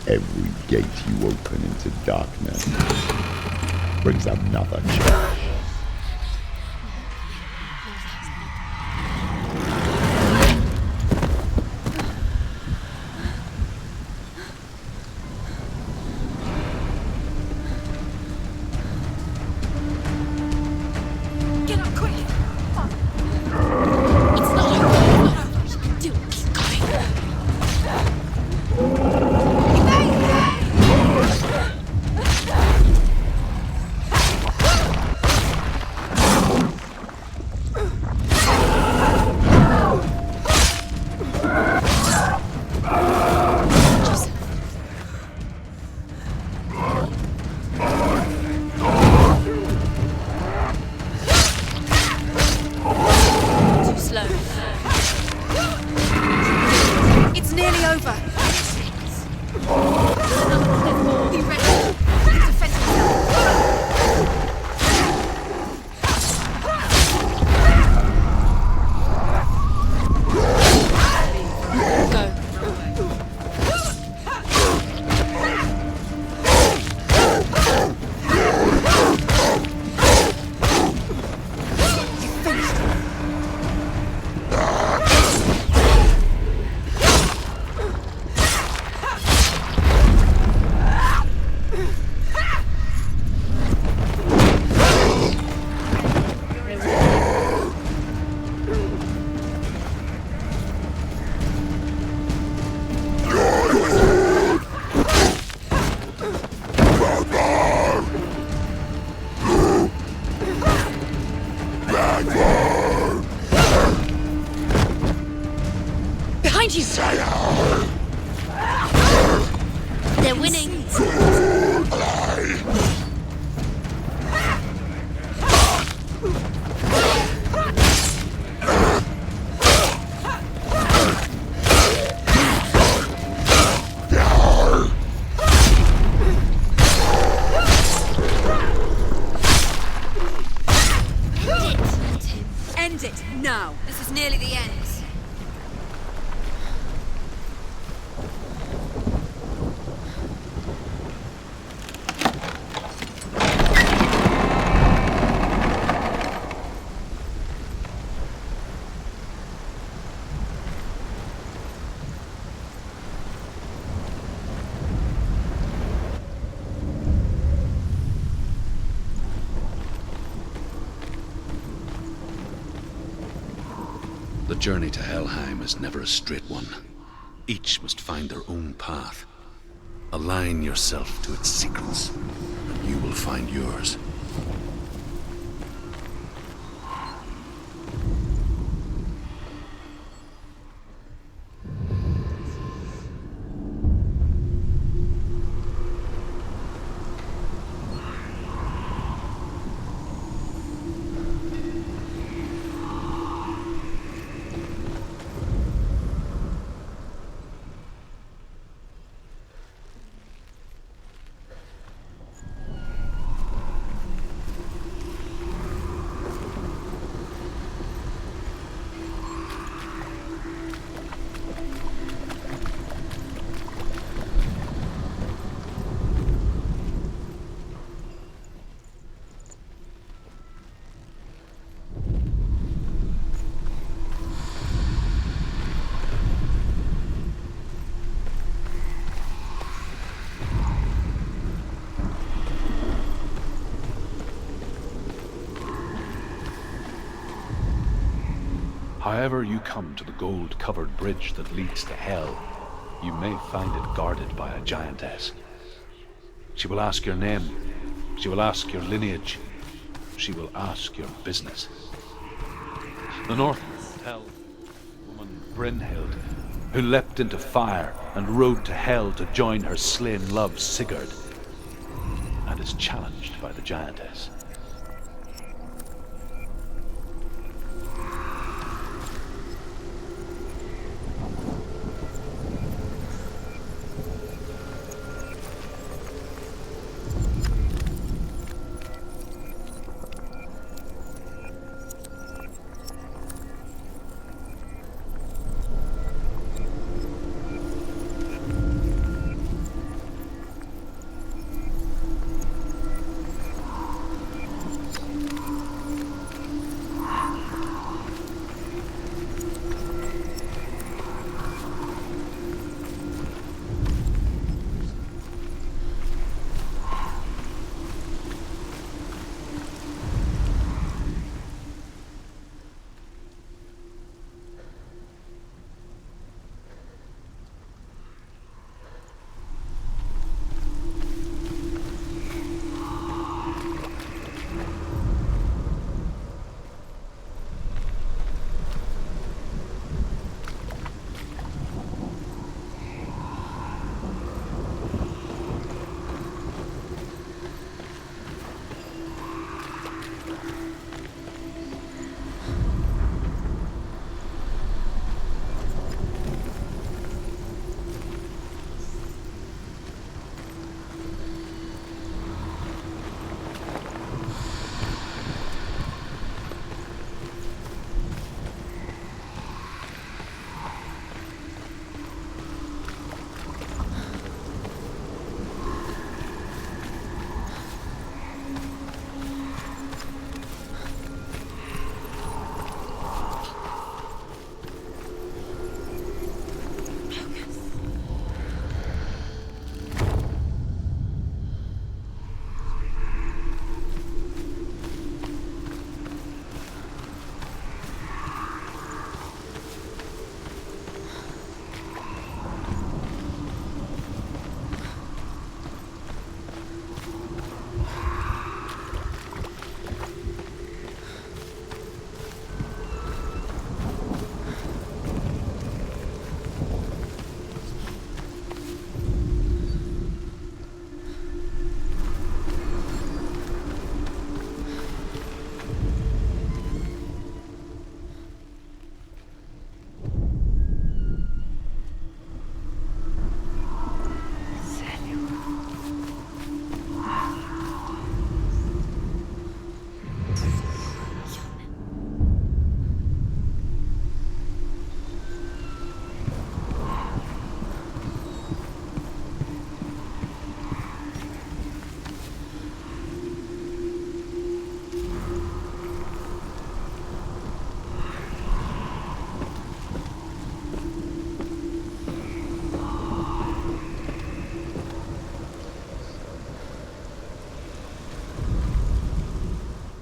Every gate you open into darkness brings another change. Get up quick! It's not over. You can do it. Keep going. Too slow. It's nearly over. Be ready. Defend yourself. Go. Behind you! They're winning. End it now. This is nearly the end. The journey to Helheim is never a straight one. Each must find their own path. Align yourself to its secrets, and you will find yours. However you come to the gold-covered bridge that leads to Hell, you may find it guarded by a giantess. She will ask your name, she will ask your lineage, she will ask your business. The North Hell woman Brynhild, who leapt into fire and rode to Hell to join her slain love Sigurd, and is challenged by the giantess.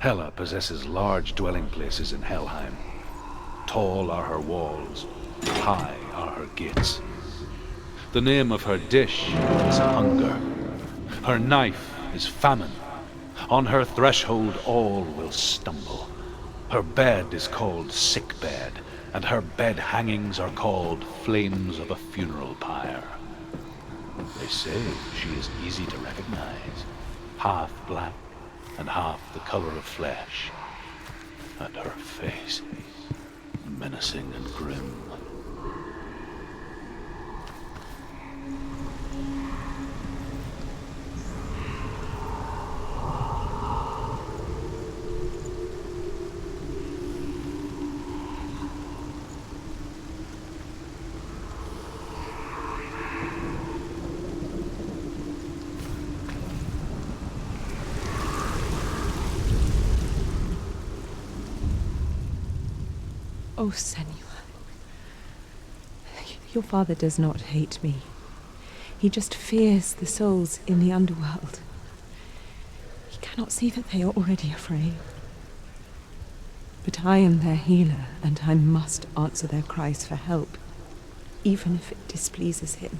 Hela possesses large dwelling places in Helheim. Tall are her walls, high are her gates. The name of her dish is hunger. Her knife is famine. On her threshold all will stumble. Her bed is called sick bed, and her bed hangings are called flames of a funeral pyre. They say she is easy to recognize, half black and half the color of flesh, and her face menacing and grim. Oh, Senua. Your father does not hate me. He just fears the souls in the underworld. He cannot see that they are already afraid. But I am their healer, and I must answer their cries for help, even if it displeases him.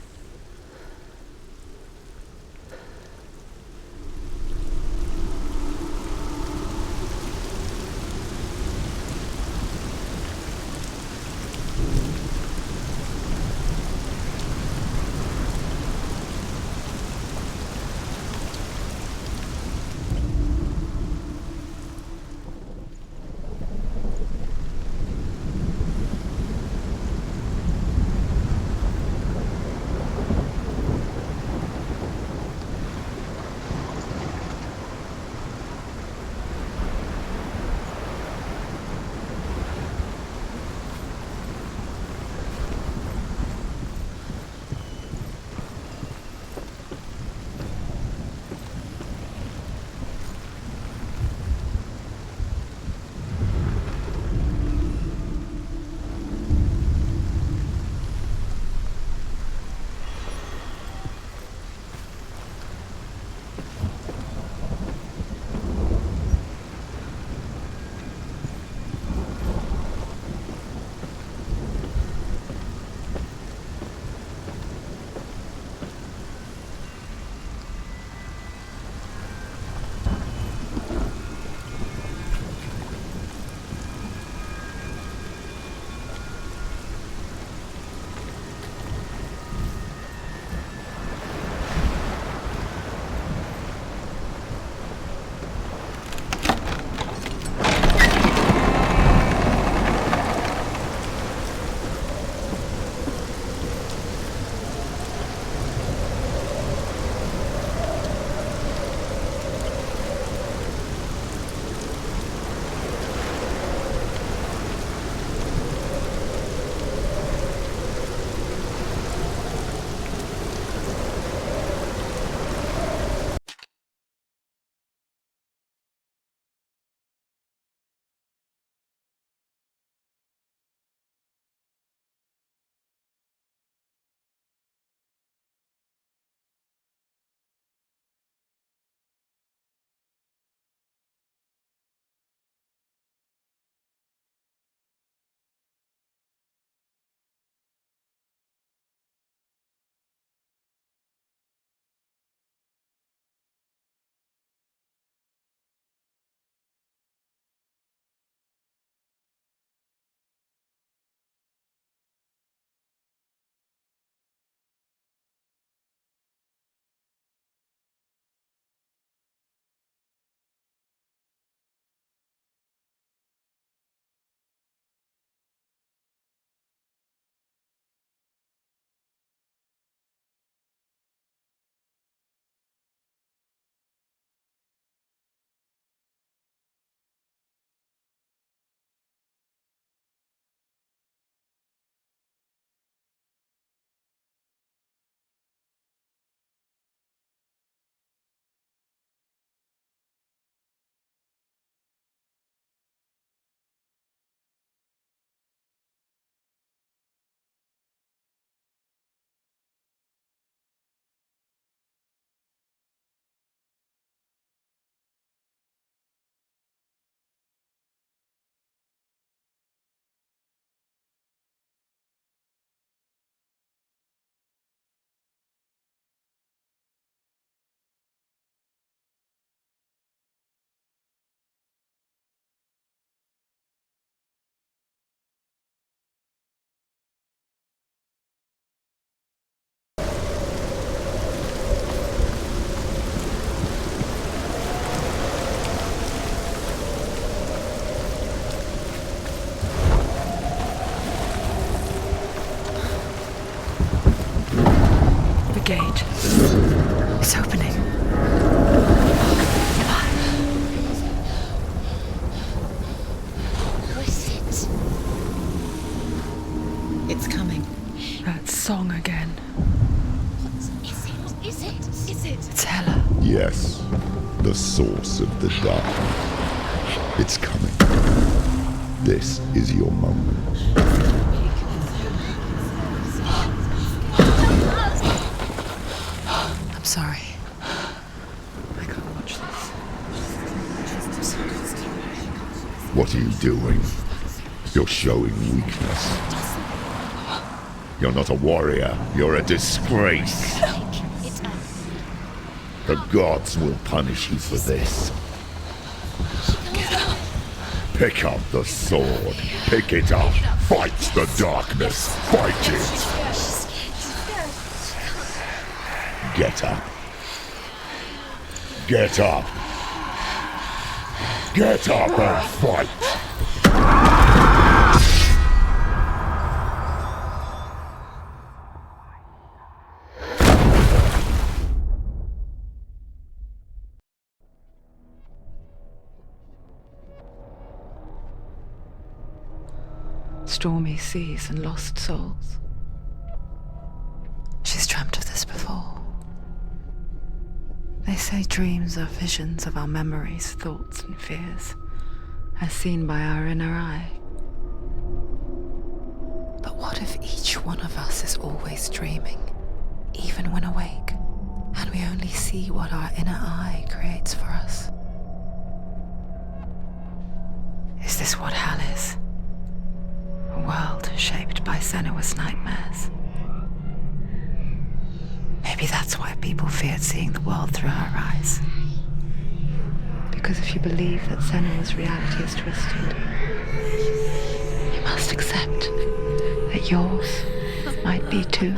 gate. It's opening. What is it? It's coming. That song again. What is it? Is it? It's Hela. Yes, the source of the dark. It's coming. This is your moment. I'm sorry. I can't watch this. What are you doing? You're showing weakness. You're not a warrior. You're a disgrace. The gods will punish you for this. Pick up the sword. Pick it up. Fight the darkness. Fight it. Get up. Get up. Get up and fight. Stormy seas and lost souls. She's dreamt of this before. They say dreams are visions of our memories, thoughts and fears, as seen by our inner eye. But what if each one of us is always dreaming, even when awake, and we only see what our inner eye creates for us? Is this what hell is? A world shaped by Senua's nightmares. Maybe that's why people feared seeing the world through her eyes. Because if you believe that Senua's reality is twisted, you must accept that yours might be too.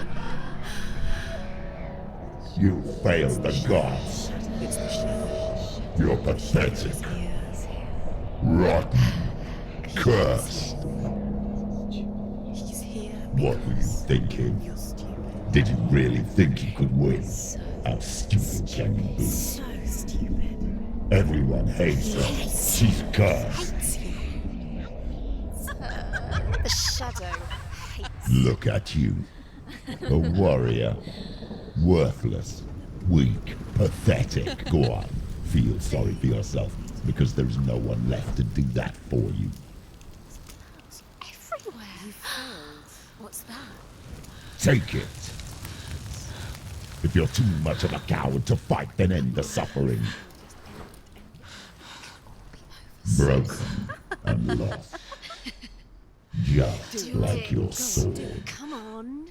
You failed the gods. You're pathetic. Rotten. Cursed. What were you thinking? Did you really think you could win? How stupid can you be? So stupid. Everyone hates her. She's cursed. The shadow hates. Look at you. A warrior. Worthless. Weak. Pathetic. Go on. Feel sorry for yourself, because there's no one left to do that for you. Everywhere. You failed. What's that? Take it. If you're too much of a coward to fight, then end the suffering. Broken and lost. Just like your sword. Come on.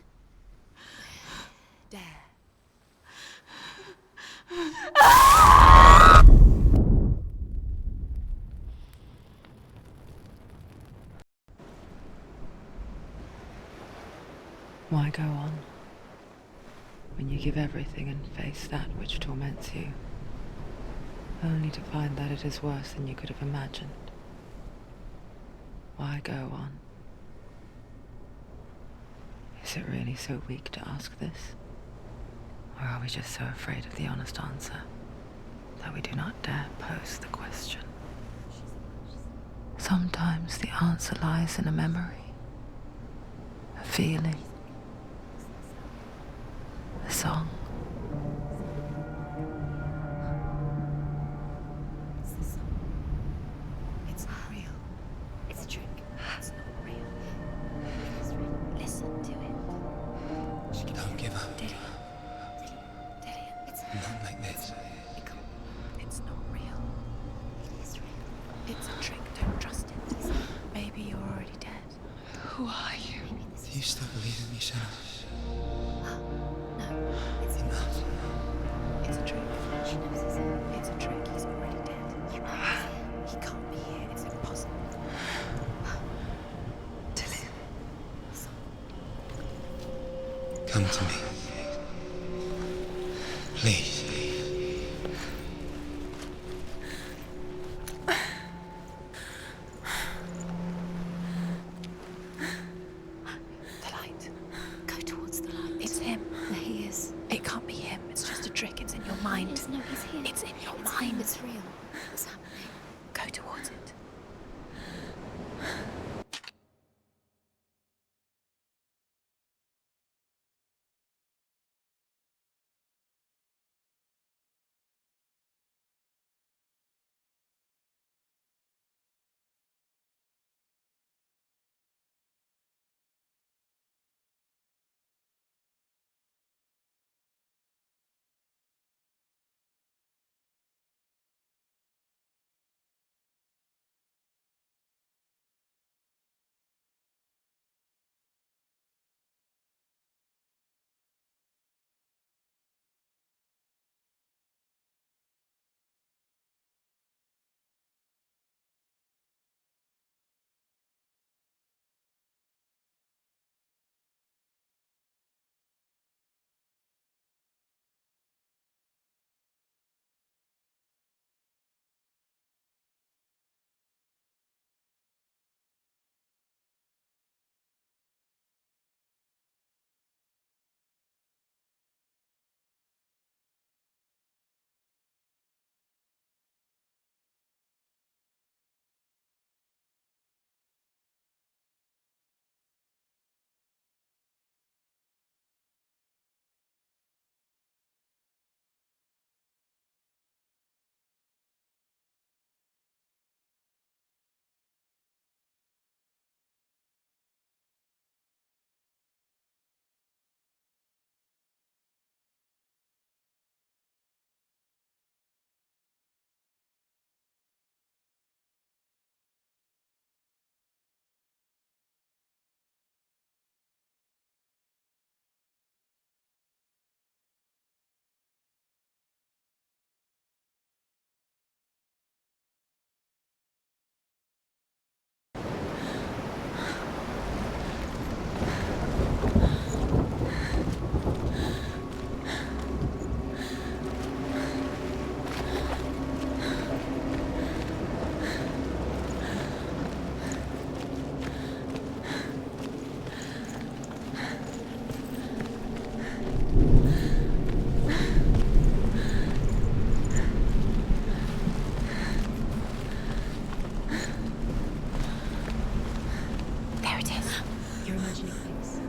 Dare. Why go on when you give everything and face that which torments you, only to find that it is worse than you could have imagined? Why go on? Is it really so weak to ask this? Or are we just so afraid of the honest answer that we do not dare pose the question? Sometimes the answer lies in a memory, a feeling, a song. It's not real. It's a trick. It's not real. It is real. Listen to it. Don't give up. Dillian. It's Not like this. It's not real. It is real. It's a trick. Don't trust it. Maybe you're already dead. Who are you? Do you still believe in me, Senua? No, it's not. It's a trick. She knows it's a trick. He's already dead. You know he can't be here. It's impossible. Dillian. Come to me. Please. The light. Go towards the light. It's him. There he is. It can't time. It's real. What's happening? Go towards it. There it is. You're imagining things.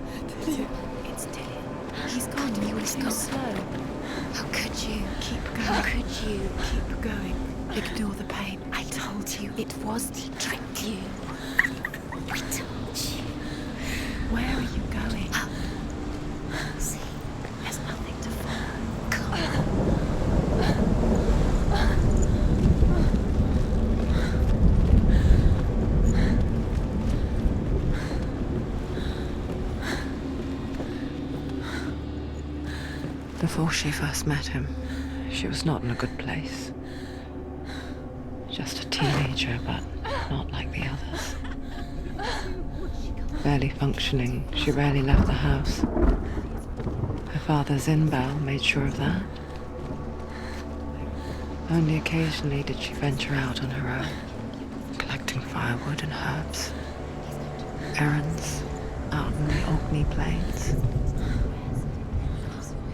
It's Dillian. He's gone. You were too slow. How could you? Keep going. How could you? Keep going. Ignore the pain. I told you it was to trick you. I told you. Where are you going? See, There's nothing to follow. come on. Before she first met him, she was not in a good place. Just a teenager, but not like the others. Barely functioning, she rarely left the house. Her father's in-bow made sure of that. Only occasionally did she venture out on her own, collecting firewood and herbs. Errands out in the Orkney Plains.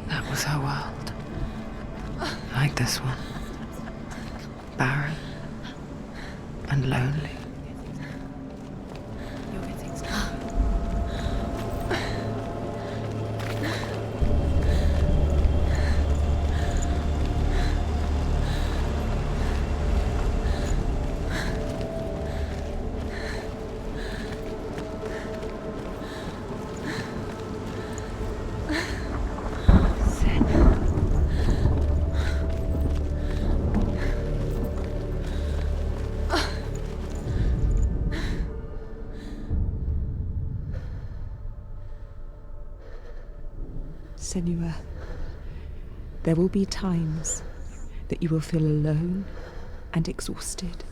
That was her world. Like this one. Barren and lonely. You're getting Senua, there will be times that you will feel alone and exhausted,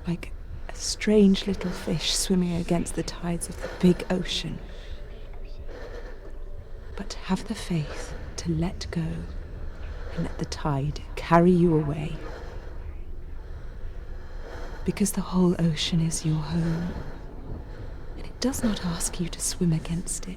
like a strange little fish swimming against the tides of the big ocean. But have the faith to let go and let the tide carry you away. Because the whole ocean is your home, and it does not ask you to swim against it.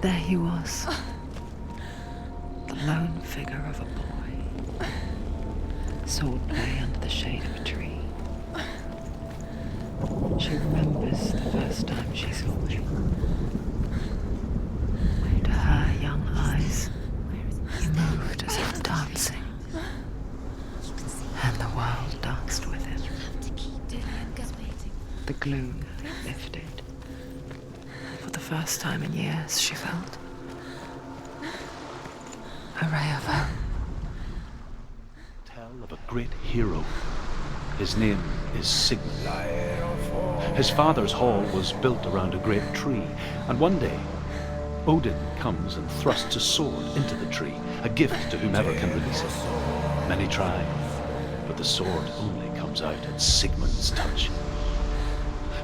there he was, the lone figure of a boy, swordplay under the shade of a tree. She remembers the first time she saw him. To her young eyes, he moved as if dancing, and the world danced with him. The gloom lifted. For the first time in years, she felt a ray of hope. Tell of a great hero. His name is Sigmund. His father's hall was built around a great tree, and one day Odin comes and thrusts a sword into the tree, a gift to whomever can release it. Many try, but the sword only comes out at Sigmund's touch.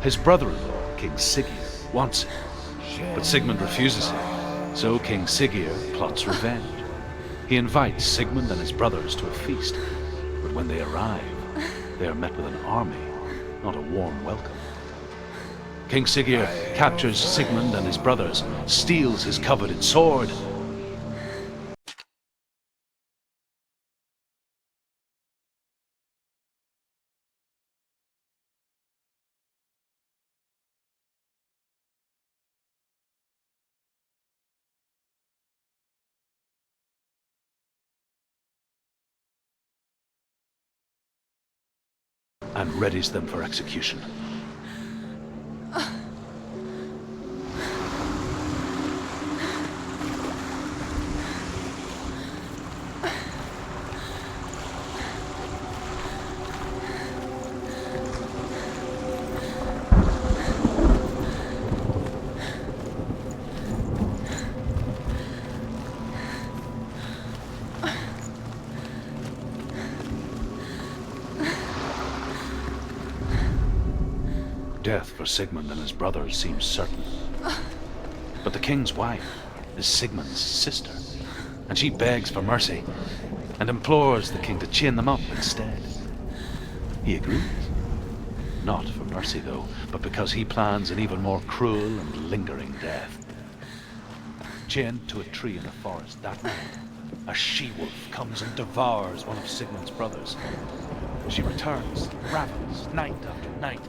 His brother-in-law, King Siggeir, wants it, but Sigmund refuses it, so King Siggeir plots revenge. He invites Sigmund and his brothers to a feast, but when they arrive, they are met with an army, not a warm welcome. King Siggeir captures Sigmund and his brothers, steals his coveted sword. And readies them for execution. Death for Sigmund and his brothers seems certain. But the king's wife is Sigmund's sister, and she begs for mercy and implores the king to chain them up instead. He agrees. Not for mercy, though, but because he plans an even more cruel and lingering death. Chained to a tree in the forest that night, a she-wolf comes and devours one of Sigmund's brothers. She returns, ravens night after night.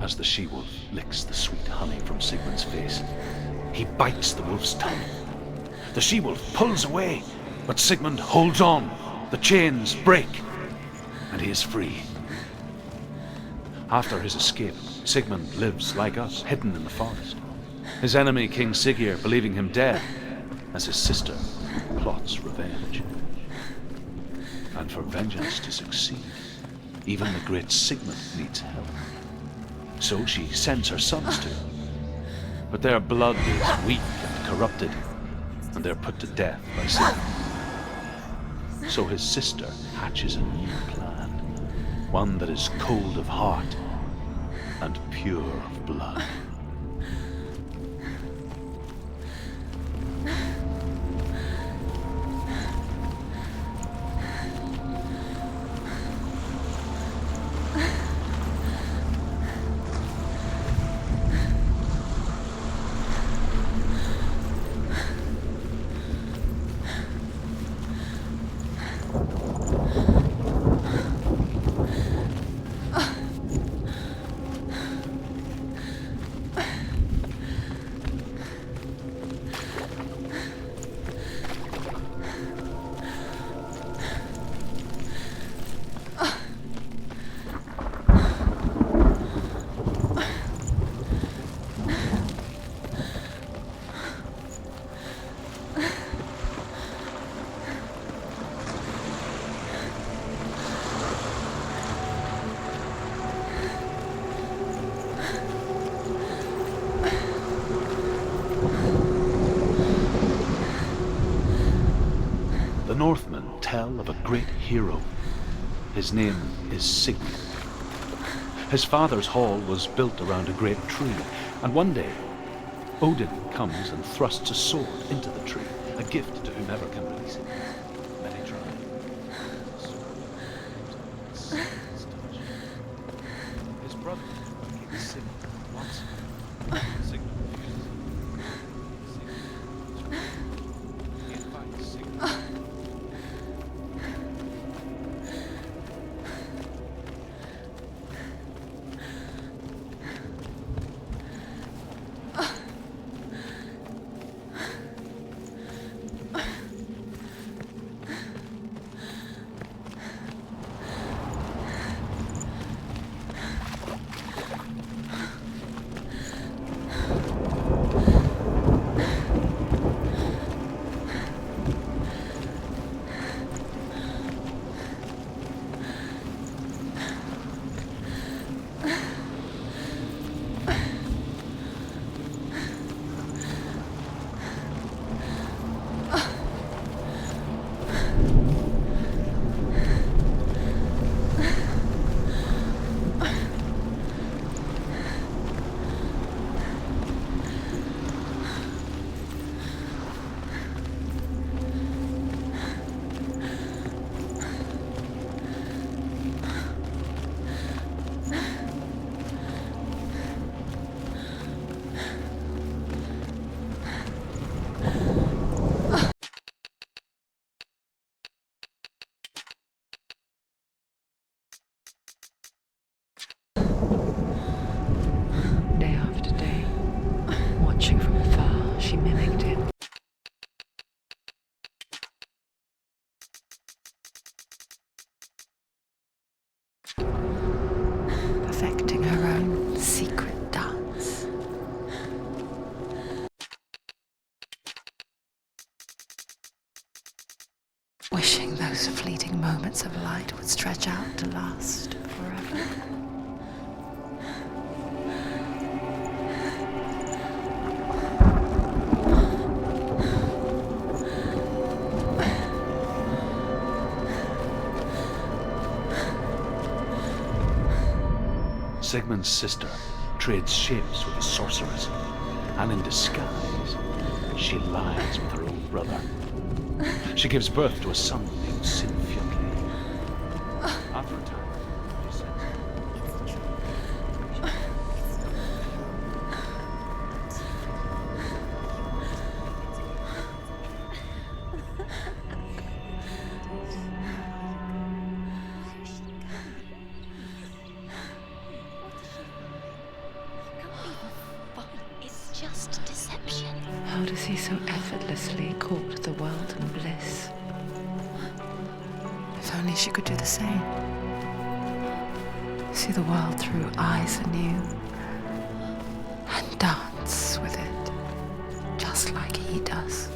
As the she-wolf licks the sweet honey from Sigmund's face, he bites the wolf's tongue. The she-wolf pulls away, but Sigmund holds on. The chains break, and he is free. After his escape, Sigmund lives like us, hidden in the forest. His enemy, King Siggeir, believing him dead, as his sister plots revenge. And for vengeance to succeed, even the great Sigmund needs help. So she sends her sons to him. But their blood is weak and corrupted, and they're put to death by Sigmund. So his sister hatches a new plan, one that is cold of heart and pure of blood. The Northmen tell of a great hero. His name is Sigmund. His father's hall was built around a great tree, and one day, Odin comes and thrusts a sword into the tree, a gift to whomever can release it. Many try. His brother, King Sigmund, wants him. Sigmund refuses. He invites Sigmund. Day after day, watching from afar, she mimicked him. Perfecting her own secret dance. Wishing those fleeting moments of light would stretch out to last forever. Sigmund's sister trades shapes with a sorceress, and in disguise, she lies with her own brother. She gives birth to a son named Sinfjotli. After a time, she sends It's just deception. How does he so effortlessly court the world and bliss? If only she could do the same. See the world through eyes anew and dance with it, just like he does.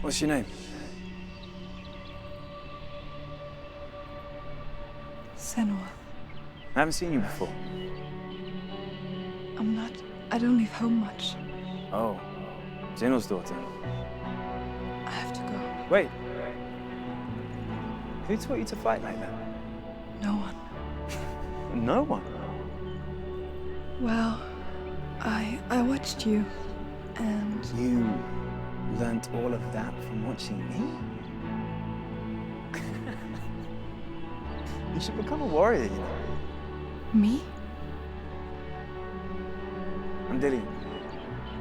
What's your name? Senua. I haven't seen you before. I don't leave home much. Oh, Zeno's daughter. I have to go. Wait. Who taught you to fight like that? No one. No one? Well, I watched you, and... You learnt all of that from watching me? You should become a warrior, you know. Me? I'm Dillian.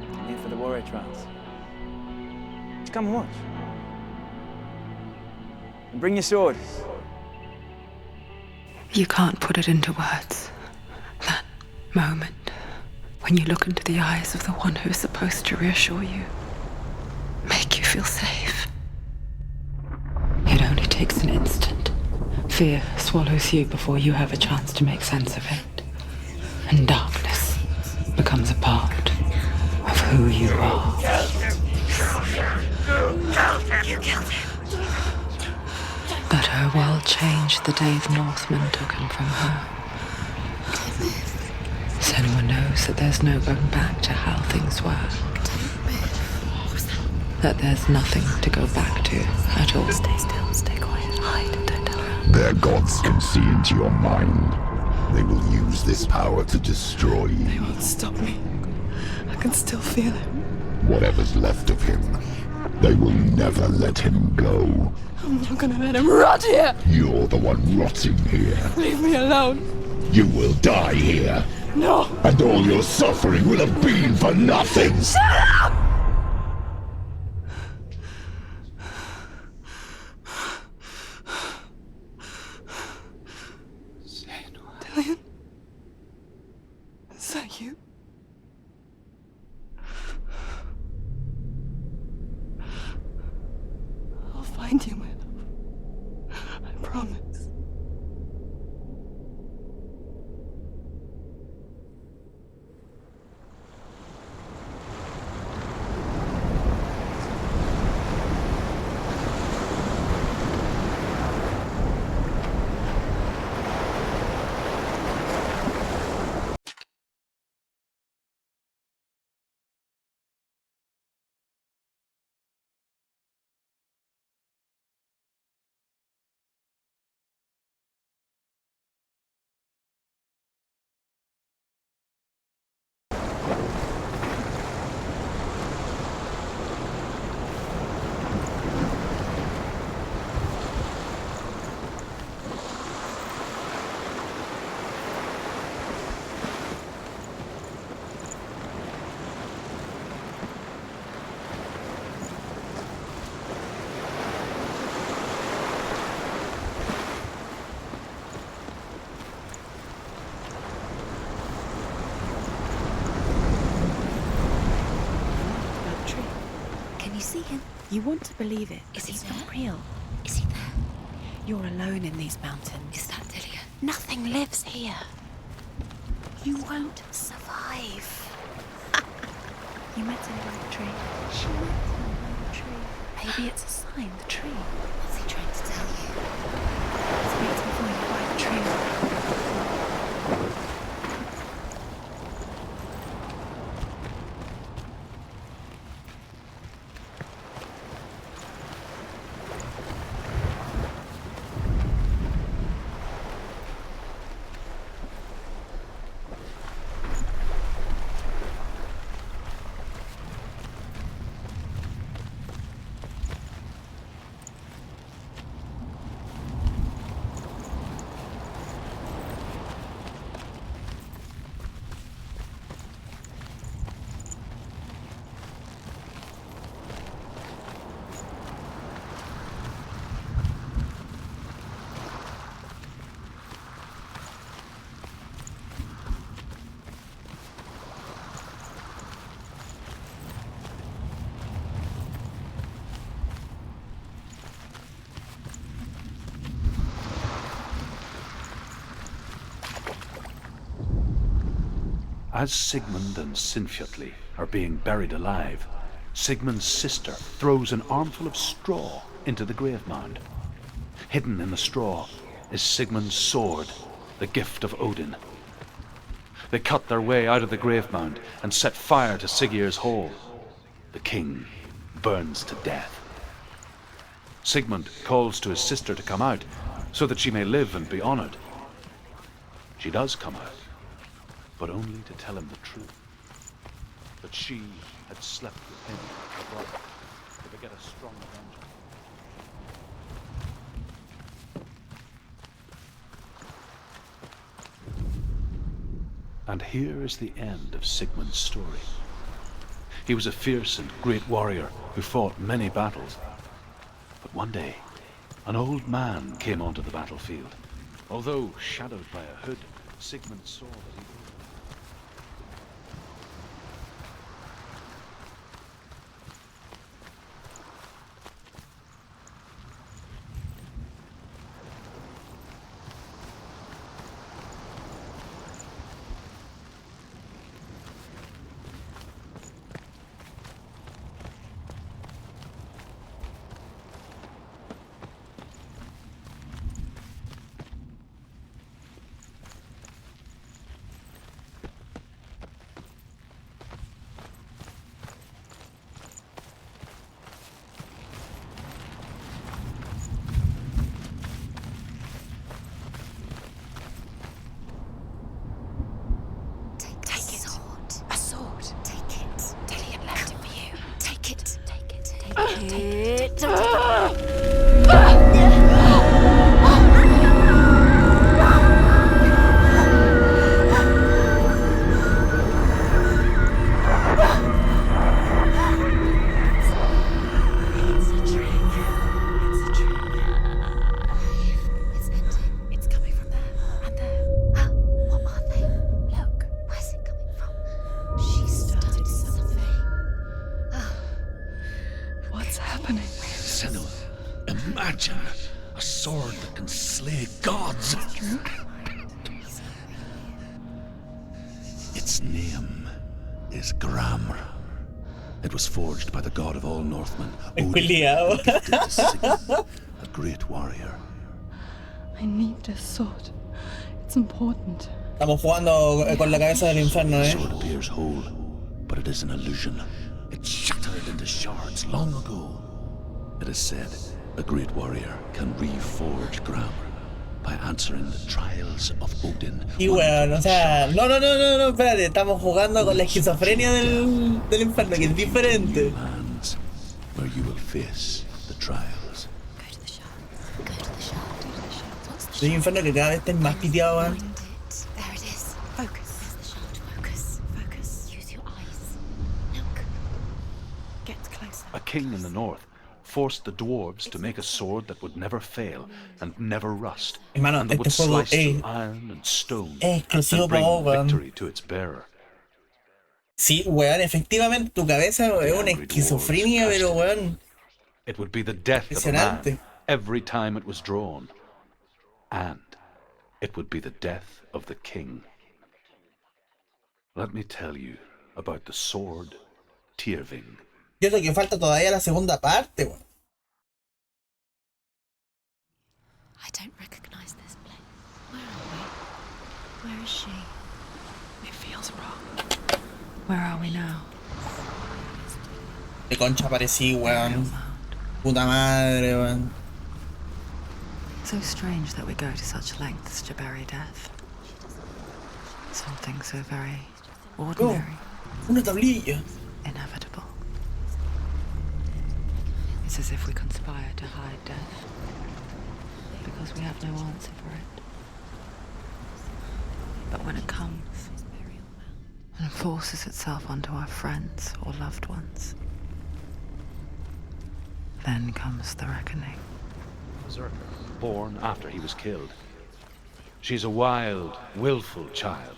I'm here for the warrior trials. Just come and watch. And bring your sword. You can't put it into words. That moment when you look into the eyes of the one who is supposed to reassure you, make you feel safe. It only takes an instant. Fear swallows you before you have a chance to make sense of it. And darkness becomes a part of who you are. You killed him. But her world changed the day the Northmen took him from her. Senua knows that there's no going back to how things were. That there's nothing to go back to at all. Stay still, stay quiet, hide, don't tell her. Their gods can see into your mind. They will use this power to destroy you. They won't stop me. I can still feel it. Whatever's left of him, they will never let him go. I'm not gonna let him rot here! You're the one rotting here. Leave me alone. You will die here. No! And all your suffering will have been for nothing. Shut up! Dillian? Is that you? I'll find you, my love. I promise. See him? You want to believe it. Is he not real? Is he there? You're alone in these mountains. Is that Dillian? Nothing lives here. You won't survive. You met him by the tree. She met him by the tree. Maybe it's a sign, the tree. What's he trying to tell you? He's waiting for you by the tree. As Sigmund and Sinfjotli are being buried alive, Sigmund's sister throws an armful of straw into the grave mound. Hidden in the straw is Sigmund's sword, the gift of Odin. They cut their way out of the grave mound and set fire to Siggeir's hall. The king burns to death. Sigmund calls to his sister to come out so that she may live and be honored. She does come out, but only to tell him the truth. That she had slept with him, her brother, to beget a strong avenger. And here is the end of Sigmund's story. He was a fierce and great warrior who fought many battles. But one day, an old man came onto the battlefield. Although shadowed by a hood, Sigmund saw that he was... Senua, imagine a sword that can slay gods. Its name is Gramr. It was forged by the god of all Northmen, Odin, and gifted to Sigmund, a great warrior. I need this sword. It's important. Estamos jugando con la cabeza del infierno, The sword appears whole, but it is an illusion. It shattered into shards long ago. It is said a great warrior can reforge Gramr by answering the trials of Odin. Y bueno, o sea, no, espérate, estamos jugando con la esquizofrenia del infierno, que es diferente. Lands where you will face the trials. Del infierno que cada vez está más piteado, weón. There it is. Focus. Focus. Focus. Use your eyes. Look. Get closer. A king in the north forced the dwarves to make a sword that would never fail and never rust, Hermano, and that would este juego slice through iron and stone exclusivo and bring para vos, weón. victory to its bearer. Sí, weón, efectivamente tu cabeza es una esquizofrenia, pero weón. It would be the death of a man Impresionante. every time it was drawn, and it would be the death of the king. Let me tell you about the sword Tyrving. Yo creo que falta todavía la segunda parte, weón. I don't recognize this place. Where are we? Where is she? It feels wrong. Where are we now? De concha aparecí, weón. Puta madre, weón. So strange that we go to such lengths to bury death. Something so very ordinary. Una tablilla. Inevitable. It's as if we conspire to hide death, because we have no answer for it. But when it comes, and forces itself onto our friends or loved ones, then comes the reckoning. Berserker, born after he was killed. She's a wild, willful child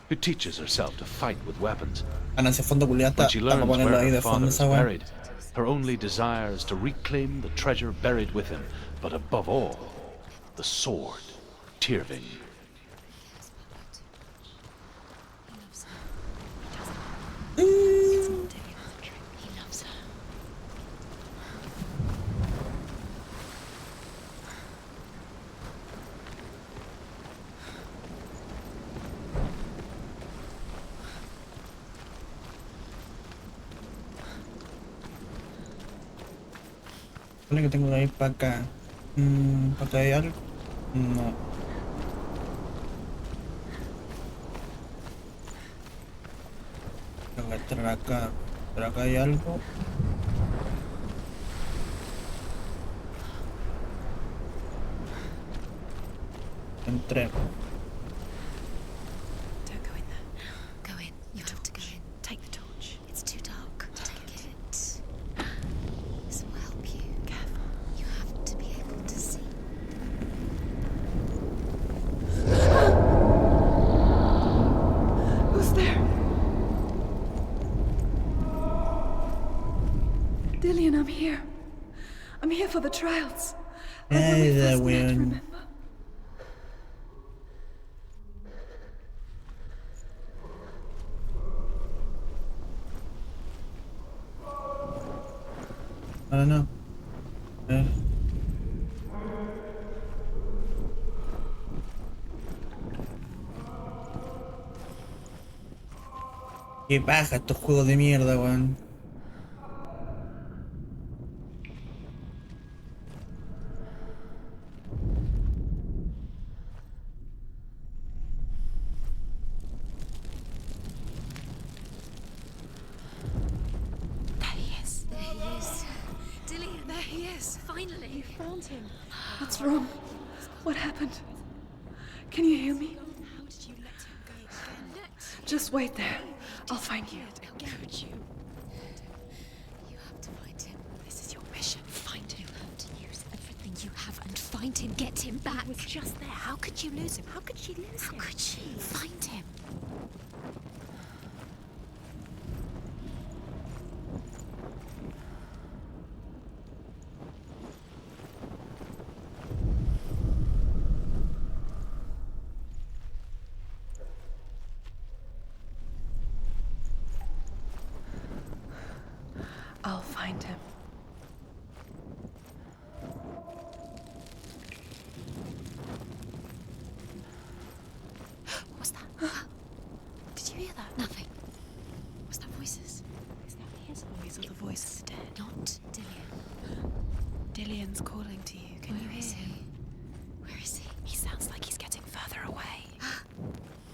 who teaches herself to fight with weapons. Ana, ese fondo culiado When está she para learns ponerlo where ahí her de father fondo is esa weón. buried, her only desire is to reclaim the treasure buried with him, but above all, the sword, Tyrving. It's not Dillian. He loves her. Supone que tengo que ir para acá. ¿Para acá hay algo? No. Tengo que entrar acá. ¿Pero acá hay algo? Entré. Don't go in there. Go in. You have to go in. Take the torch. It's too dark. Take it. This will help you. Careful. You have to be able to see. Who's there? Dillian, I'm here. I'm here for the trials. Like when we first met, remember? I don't know. Qué paja estos juegos de mierda, weón. There he is. There he is. Dillian, there he is. Finally. You found him. What's wrong? What happened? Can you hear me? How did you let him go again? Just wait there. I'll find you. How could you? You have to find him. This is your mission. Find him. You have to use everything you have and find him. Get him back. He was just there. How could you lose him? How could she lose him? How could she? Find him. I'll find him. What was that? Did you hear that? Nothing. Was that voices? Is that his voice or the voice of the dead? Not Dillian. Dillian's calling to you. Can you hear him? Where is he? He sounds like he's getting further away.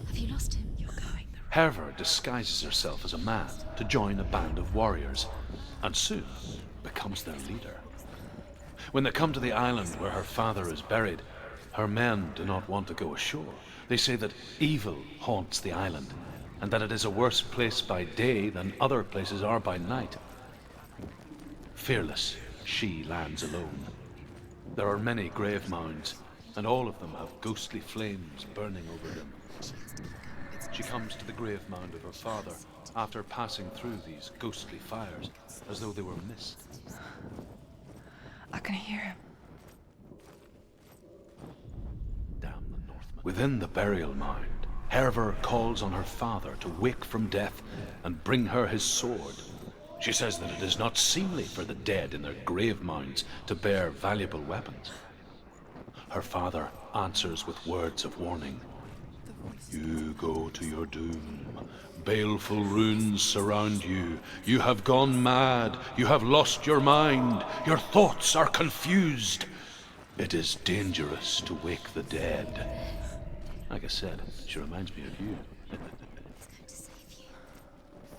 Have you lost him? You're going the Herva disguises herself as a man to join a band of warriors, and soon becomes their leader. When they come to the island where her father is buried, her men do not want to go ashore. They say that evil haunts the island, and that it is a worse place by day than other places are by night. Fearless, she lands alone. There are many grave mounds, and all of them have ghostly flames burning over them. She comes to the grave mound of her father after passing through these ghostly fires, as though they were mist. I can hear him. Damn the Northmen. Within the burial mound, Herva calls on her father to wake from death and bring her his sword. She says that it is not seemly for the dead in their grave mounds to bear valuable weapons. Her father answers with words of warning. You go to your doom. Baleful runes surround you. You have gone mad. You have lost your mind. Your thoughts are confused. It is dangerous to wake the dead. Like I said, she reminds me of you. He's going to save you.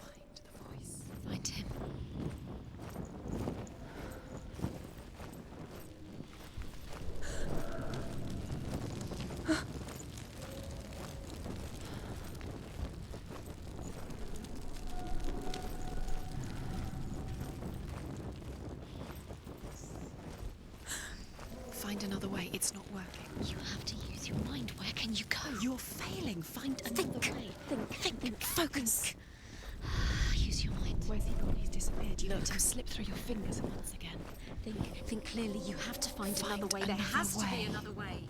Find the voice. Find him. Find another way. It's not working. You have to use your mind. Where can you go? You're failing. Find another way. Think. Focus. Use your mind. Where's he gone? He's disappeared. You let him slip through your fingers once again. Think clearly. You have to find another way. There has to be another way.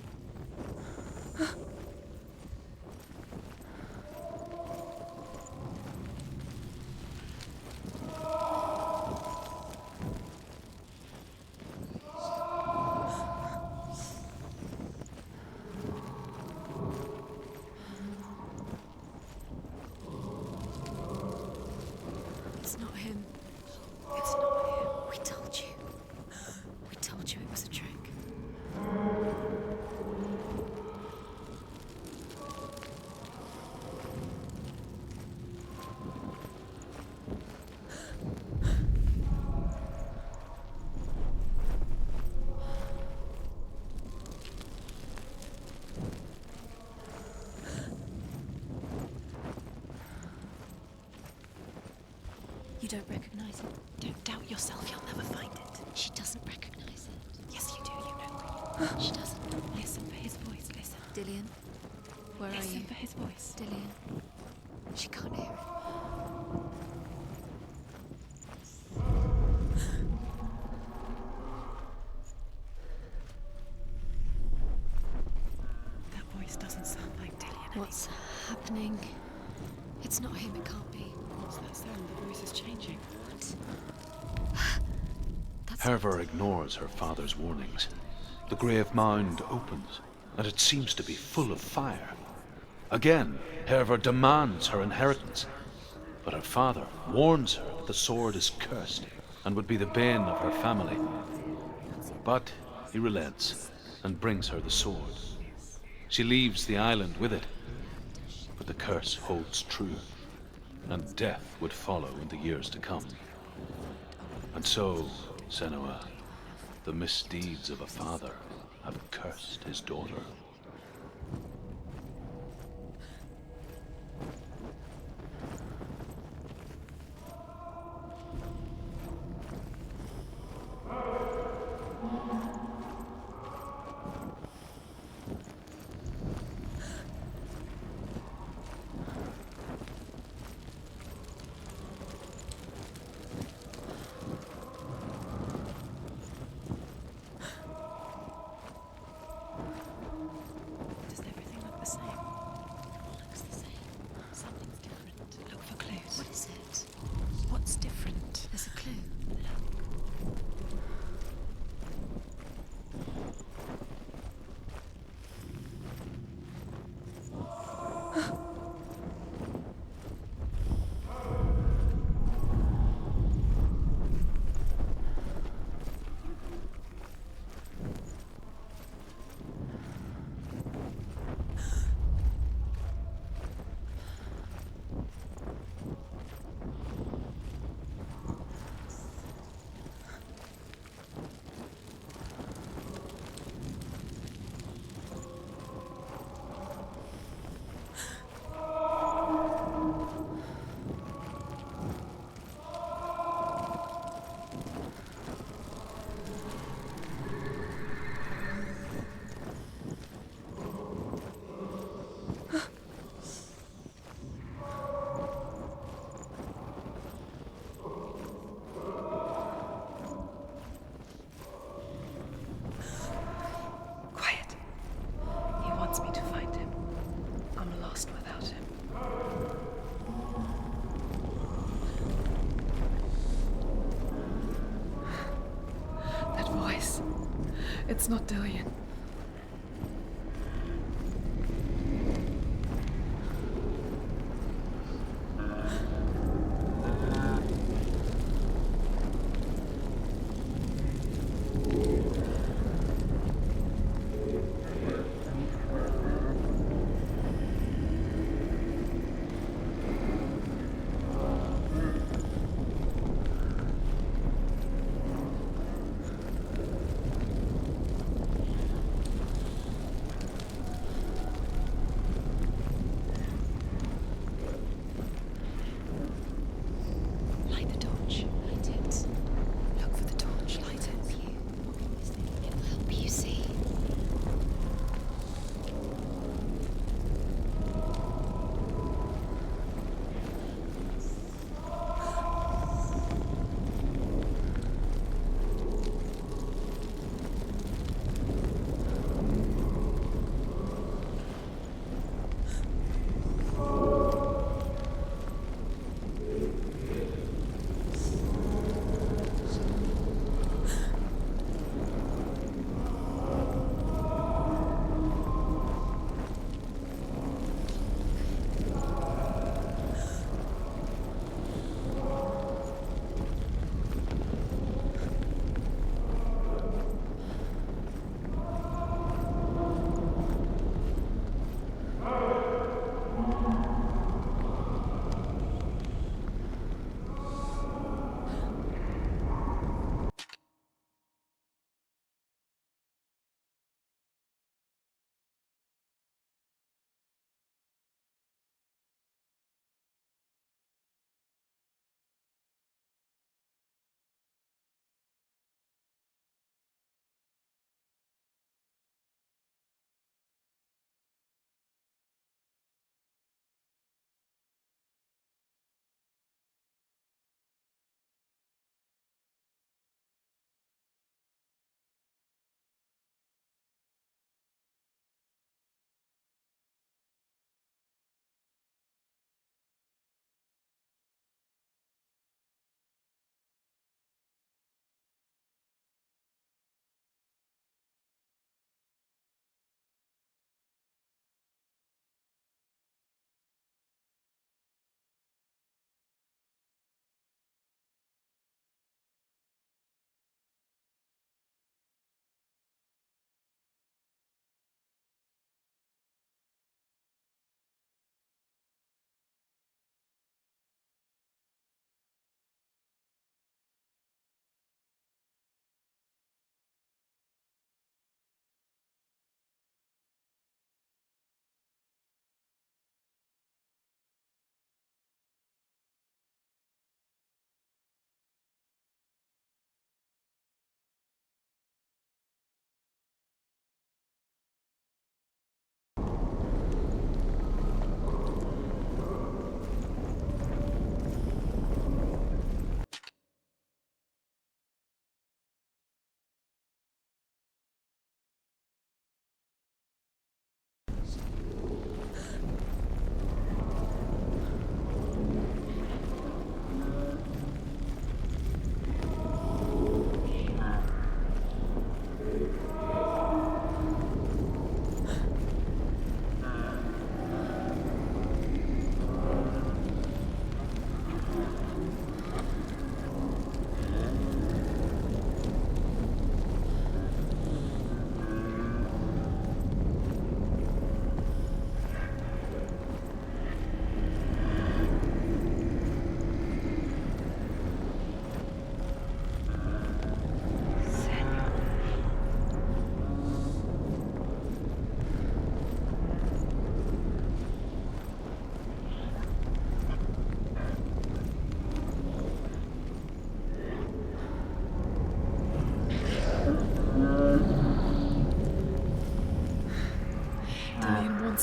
It's not him. We told you. We You don't recognize it? Don't doubt yourself, you'll never find it. She doesn't recognize it. Yes, you do, you know. She doesn't. Listen for his voice, listen. Dillian, where are you? Listen for his voice. Dillian. She can't hear it. That voice doesn't sound like Dillian. What's happening? It's not him, it can't be. What's that sound? The voice is changing. Hervor ignores her father's warnings. The grave mound opens, and it seems to be full of fire. Again, Hervor demands her inheritance, but her father warns her that the sword is cursed and would be the bane of her family. But he relents and brings her the sword. She leaves the island with it, but the curse holds true, and death would follow in the years to come. And so, Senua, the misdeeds of a father have cursed his daughter. Does everything look the same? Looks the same. Something's different. Look for clues. What is it? What's different? There's a clue. It's not Dillian.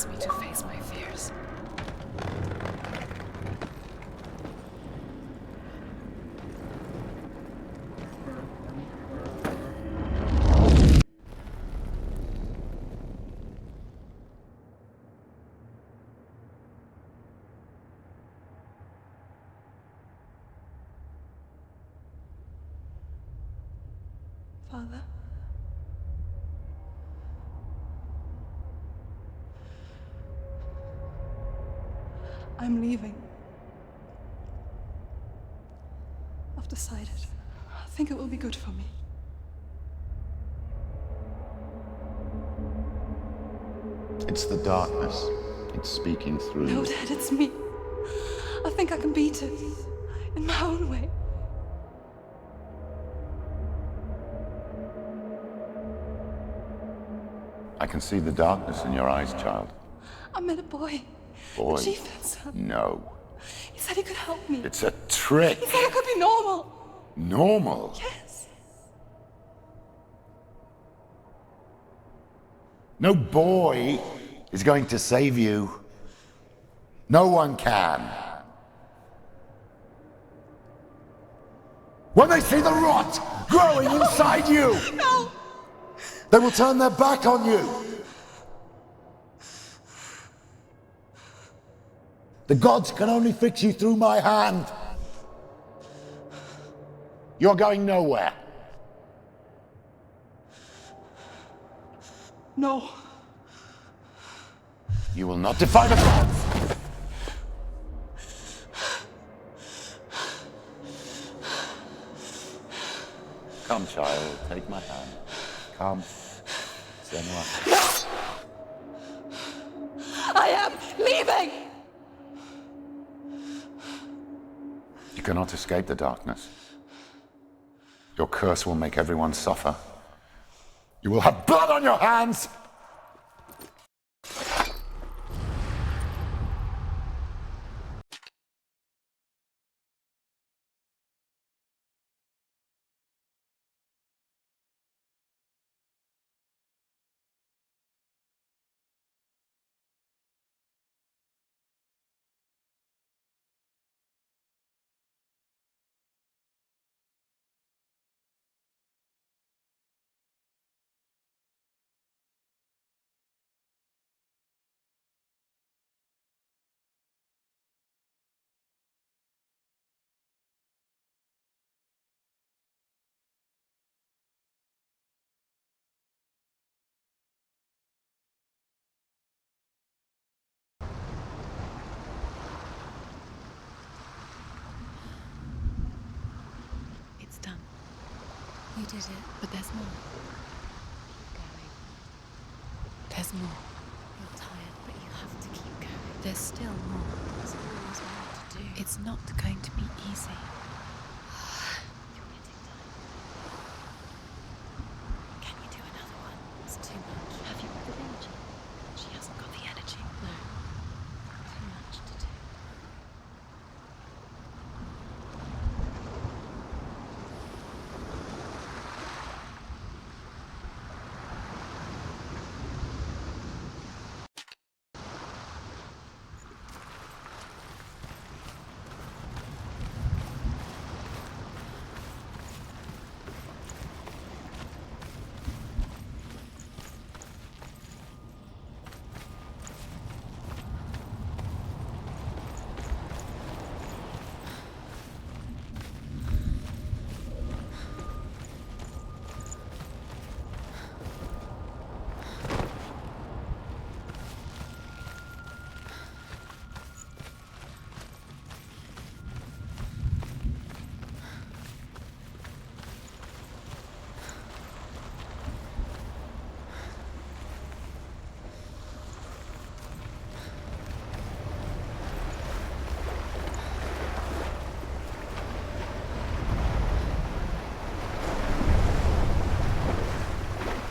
wants me to face my fears. Father? I'm leaving. I've decided. I think it will be good for me. It's the darkness. It's speaking through No, you. Dad, it's me. I think I can beat it. In my own way. I can see the darkness in your eyes, child. I met a boy. Boy. The chieftain's son. No. He said he could help me. It's a trick. He said I could be normal. Normal? Yes. No boy is going to save you. No one can. When they see the rot growing inside you, No! they will turn their back on you. The gods can only fix you through my hand. You're going nowhere. No. You will not defy the gods. Come, child, take my hand. Come. Senua. I am leaving! You cannot escape the darkness. Your curse will make everyone suffer. You will have blood on your hands! It's done. You did it. But there's more. Keep going. There's more. You're tired, but you have to keep going. There's still more. There's always more to do. It's not going to be easy. You're getting tired. Can you do another one? It's too much. Have you read the energy? She hasn't got the energy. No. Too much to do.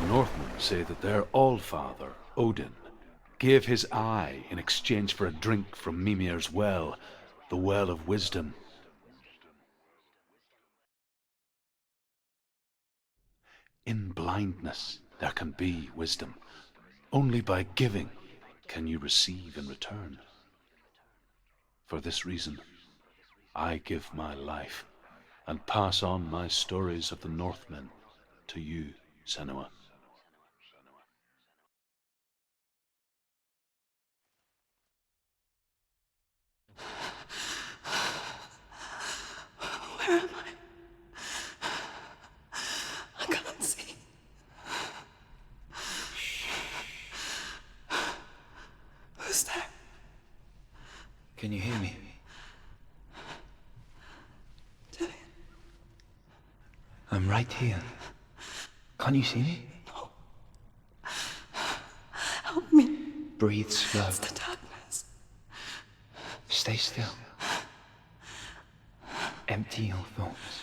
Northmen say that their Allfather, Odin, gave his eye in exchange for a drink from Mimir's well, the Well of Wisdom. In blindness there can be wisdom. Only by giving can you receive in return? For this reason, I give my life and pass on my stories of the Northmen to you, Senua. Where am I? I can't see. Who's there? Can you hear me? I'm right here. Can't you see me? No. Help me. Breathe slow. It's the darkness. Stay still. Empty your thoughts.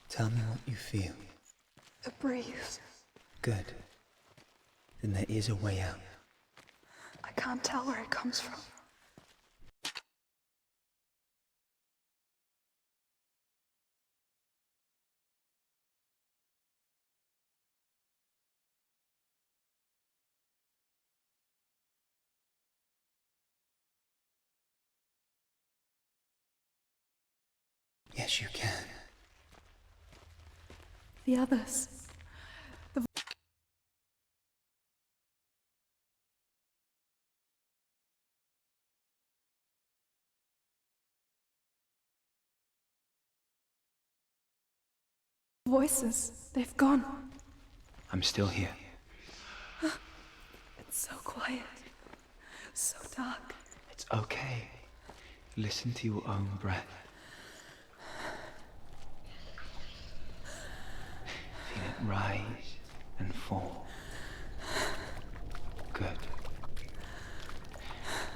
Tell me what you feel. The breeze. Good. Then there is a way out. I can't tell where it comes from. Yes, you can. The others. Voices. They've gone. I'm still here. It's so quiet. So dark. It's okay. Listen to your own breath. Feel it rise and fall. Good.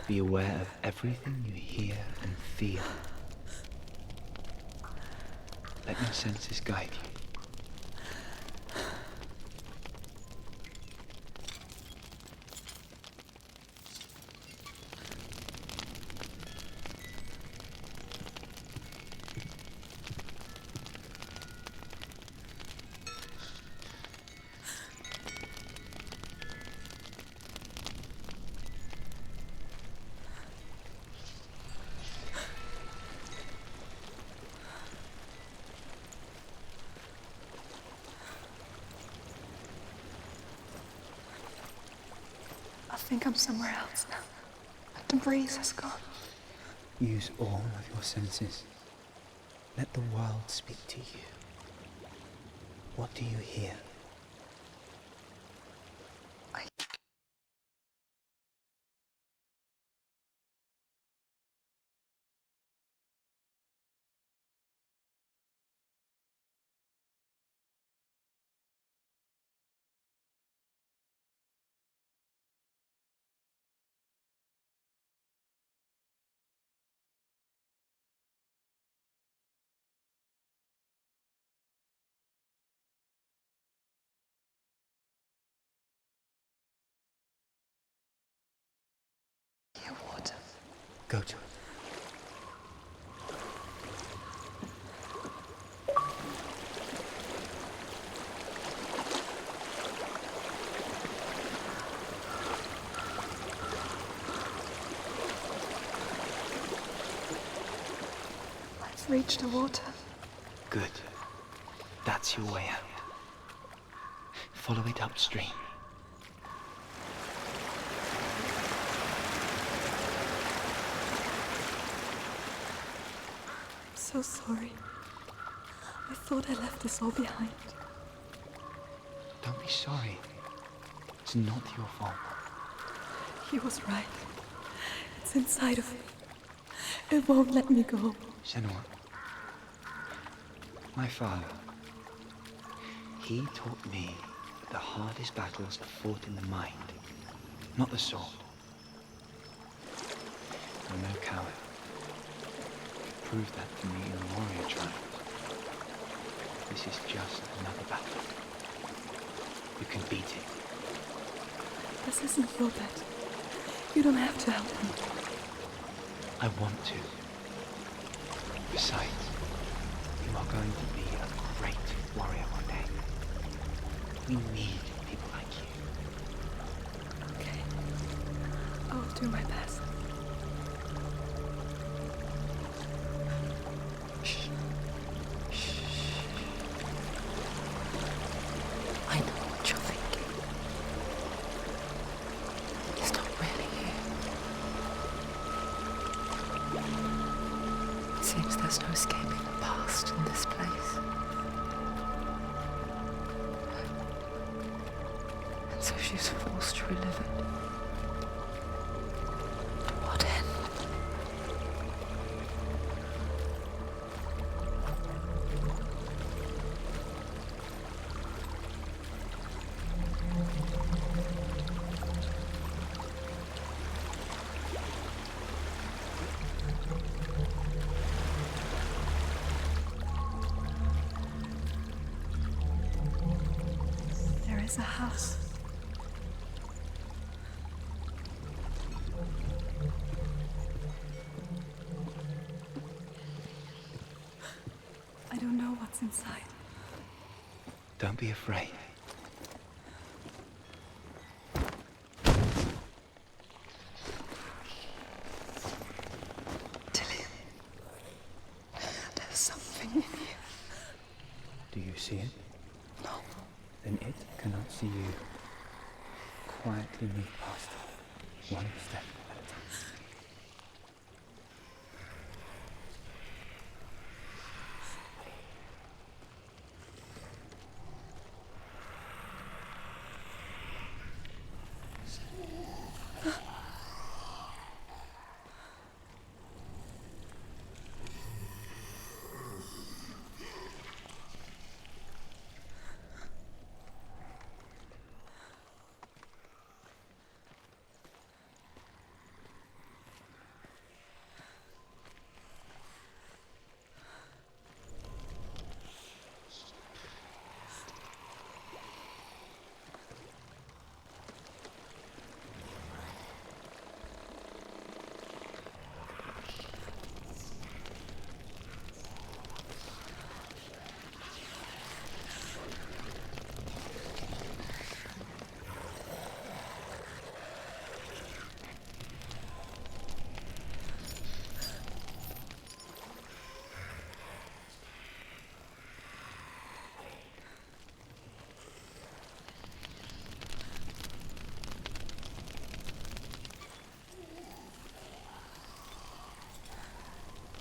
Be aware of everything you hear and feel. Let your senses guide you. I think I'm somewhere else now. The breeze has gone. Use all of your senses. Let the world speak to you. What do you hear? Hear water. Go to it. I've reached the water. Good. That's your way out. Follow it upstream. I'm so sorry. I thought I left this all behind. Don't be sorry. It's not your fault. He was right. It's inside of me. It won't let me go. Senua. My father. He taught me the hardest battles are fought in the mind, not the sword. I'm no coward. You proved that to me in the warrior trials. This is just another battle. You can beat it. This isn't your battle. You don't have to help me. I want to. Besides, you are going to be a great warrior one day. We need people like you. Okay. I'll do my best. Shh. Shh. I know what you're thinking. He's not really here. It seems there's no escaping the past in this place. And so she's forced to relive it. To what end? There is a house. I don't know what's inside. Don't be afraid. Tilly, there's something in here. Do you see it? No. Then it cannot see you. Quietly move past it, one step at a time.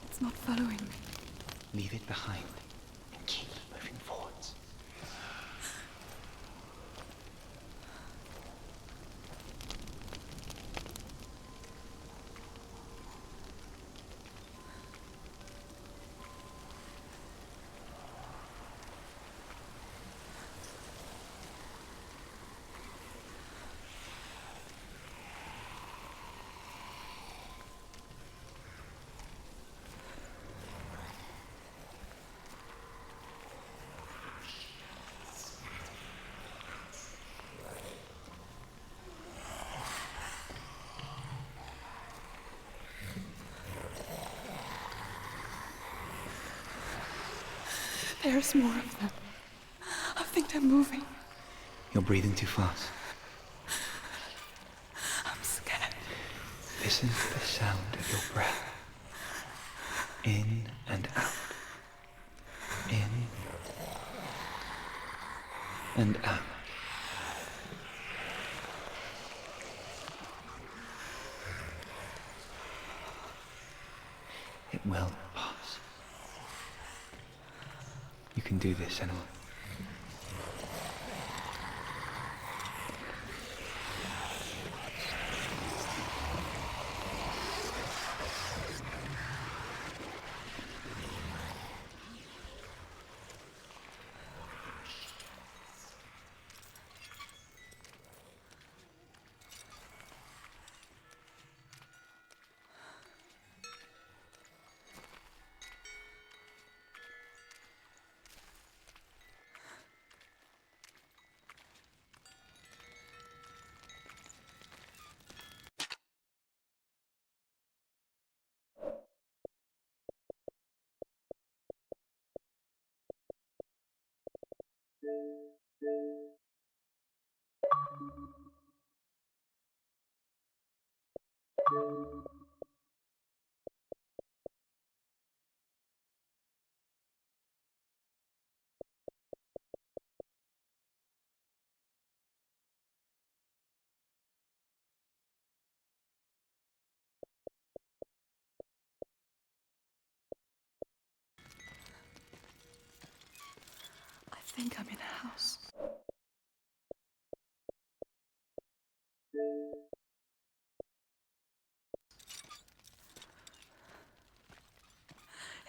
It's not following me. Leave it behind and keep moving forwards. There's more of them. I think they're moving. You're breathing too fast. I'm scared. Listen to the sound of your breath. In and out. In and out. It will pass. You can do this, Senua. think I'm in a house.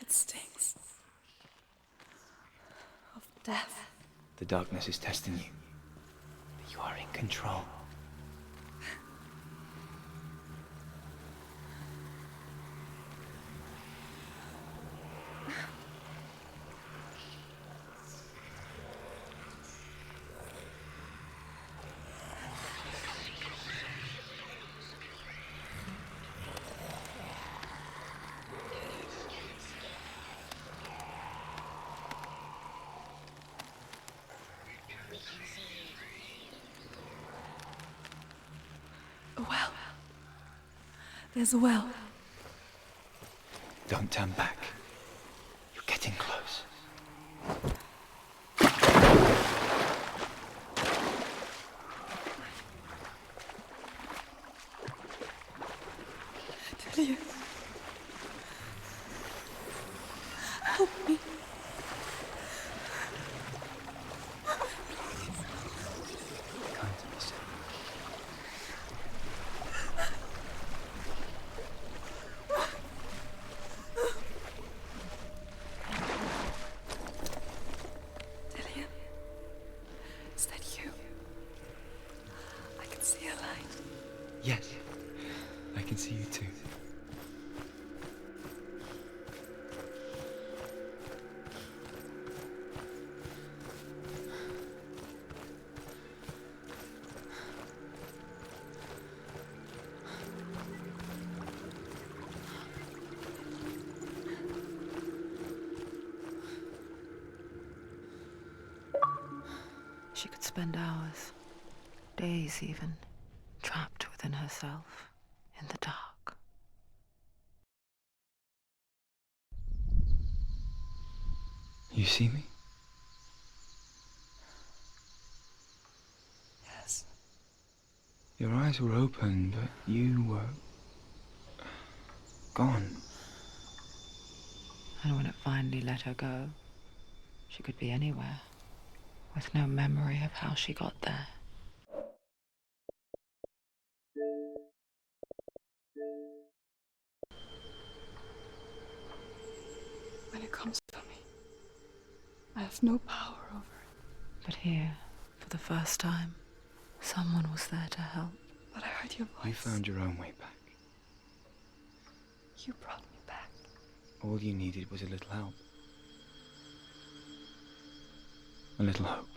It stinks of death. The darkness is testing you. But you are in control. A well. There's a well. Don't turn back. You're getting close. Delia. Help me. Delia. Is that you? I can see a light. Yes, I can see you too. She could spend hours, days even, trapped within herself, in the dark. You see me? Yes. Your eyes were open, but you were gone. And when it finally let her go, she could be anywhere, with no memory of how she got there. When it comes for me, I have no power over it. But here, for the first time, someone was there to help. But I heard your voice. You found your own way back. You brought me back. All you needed was a little help. A little hope.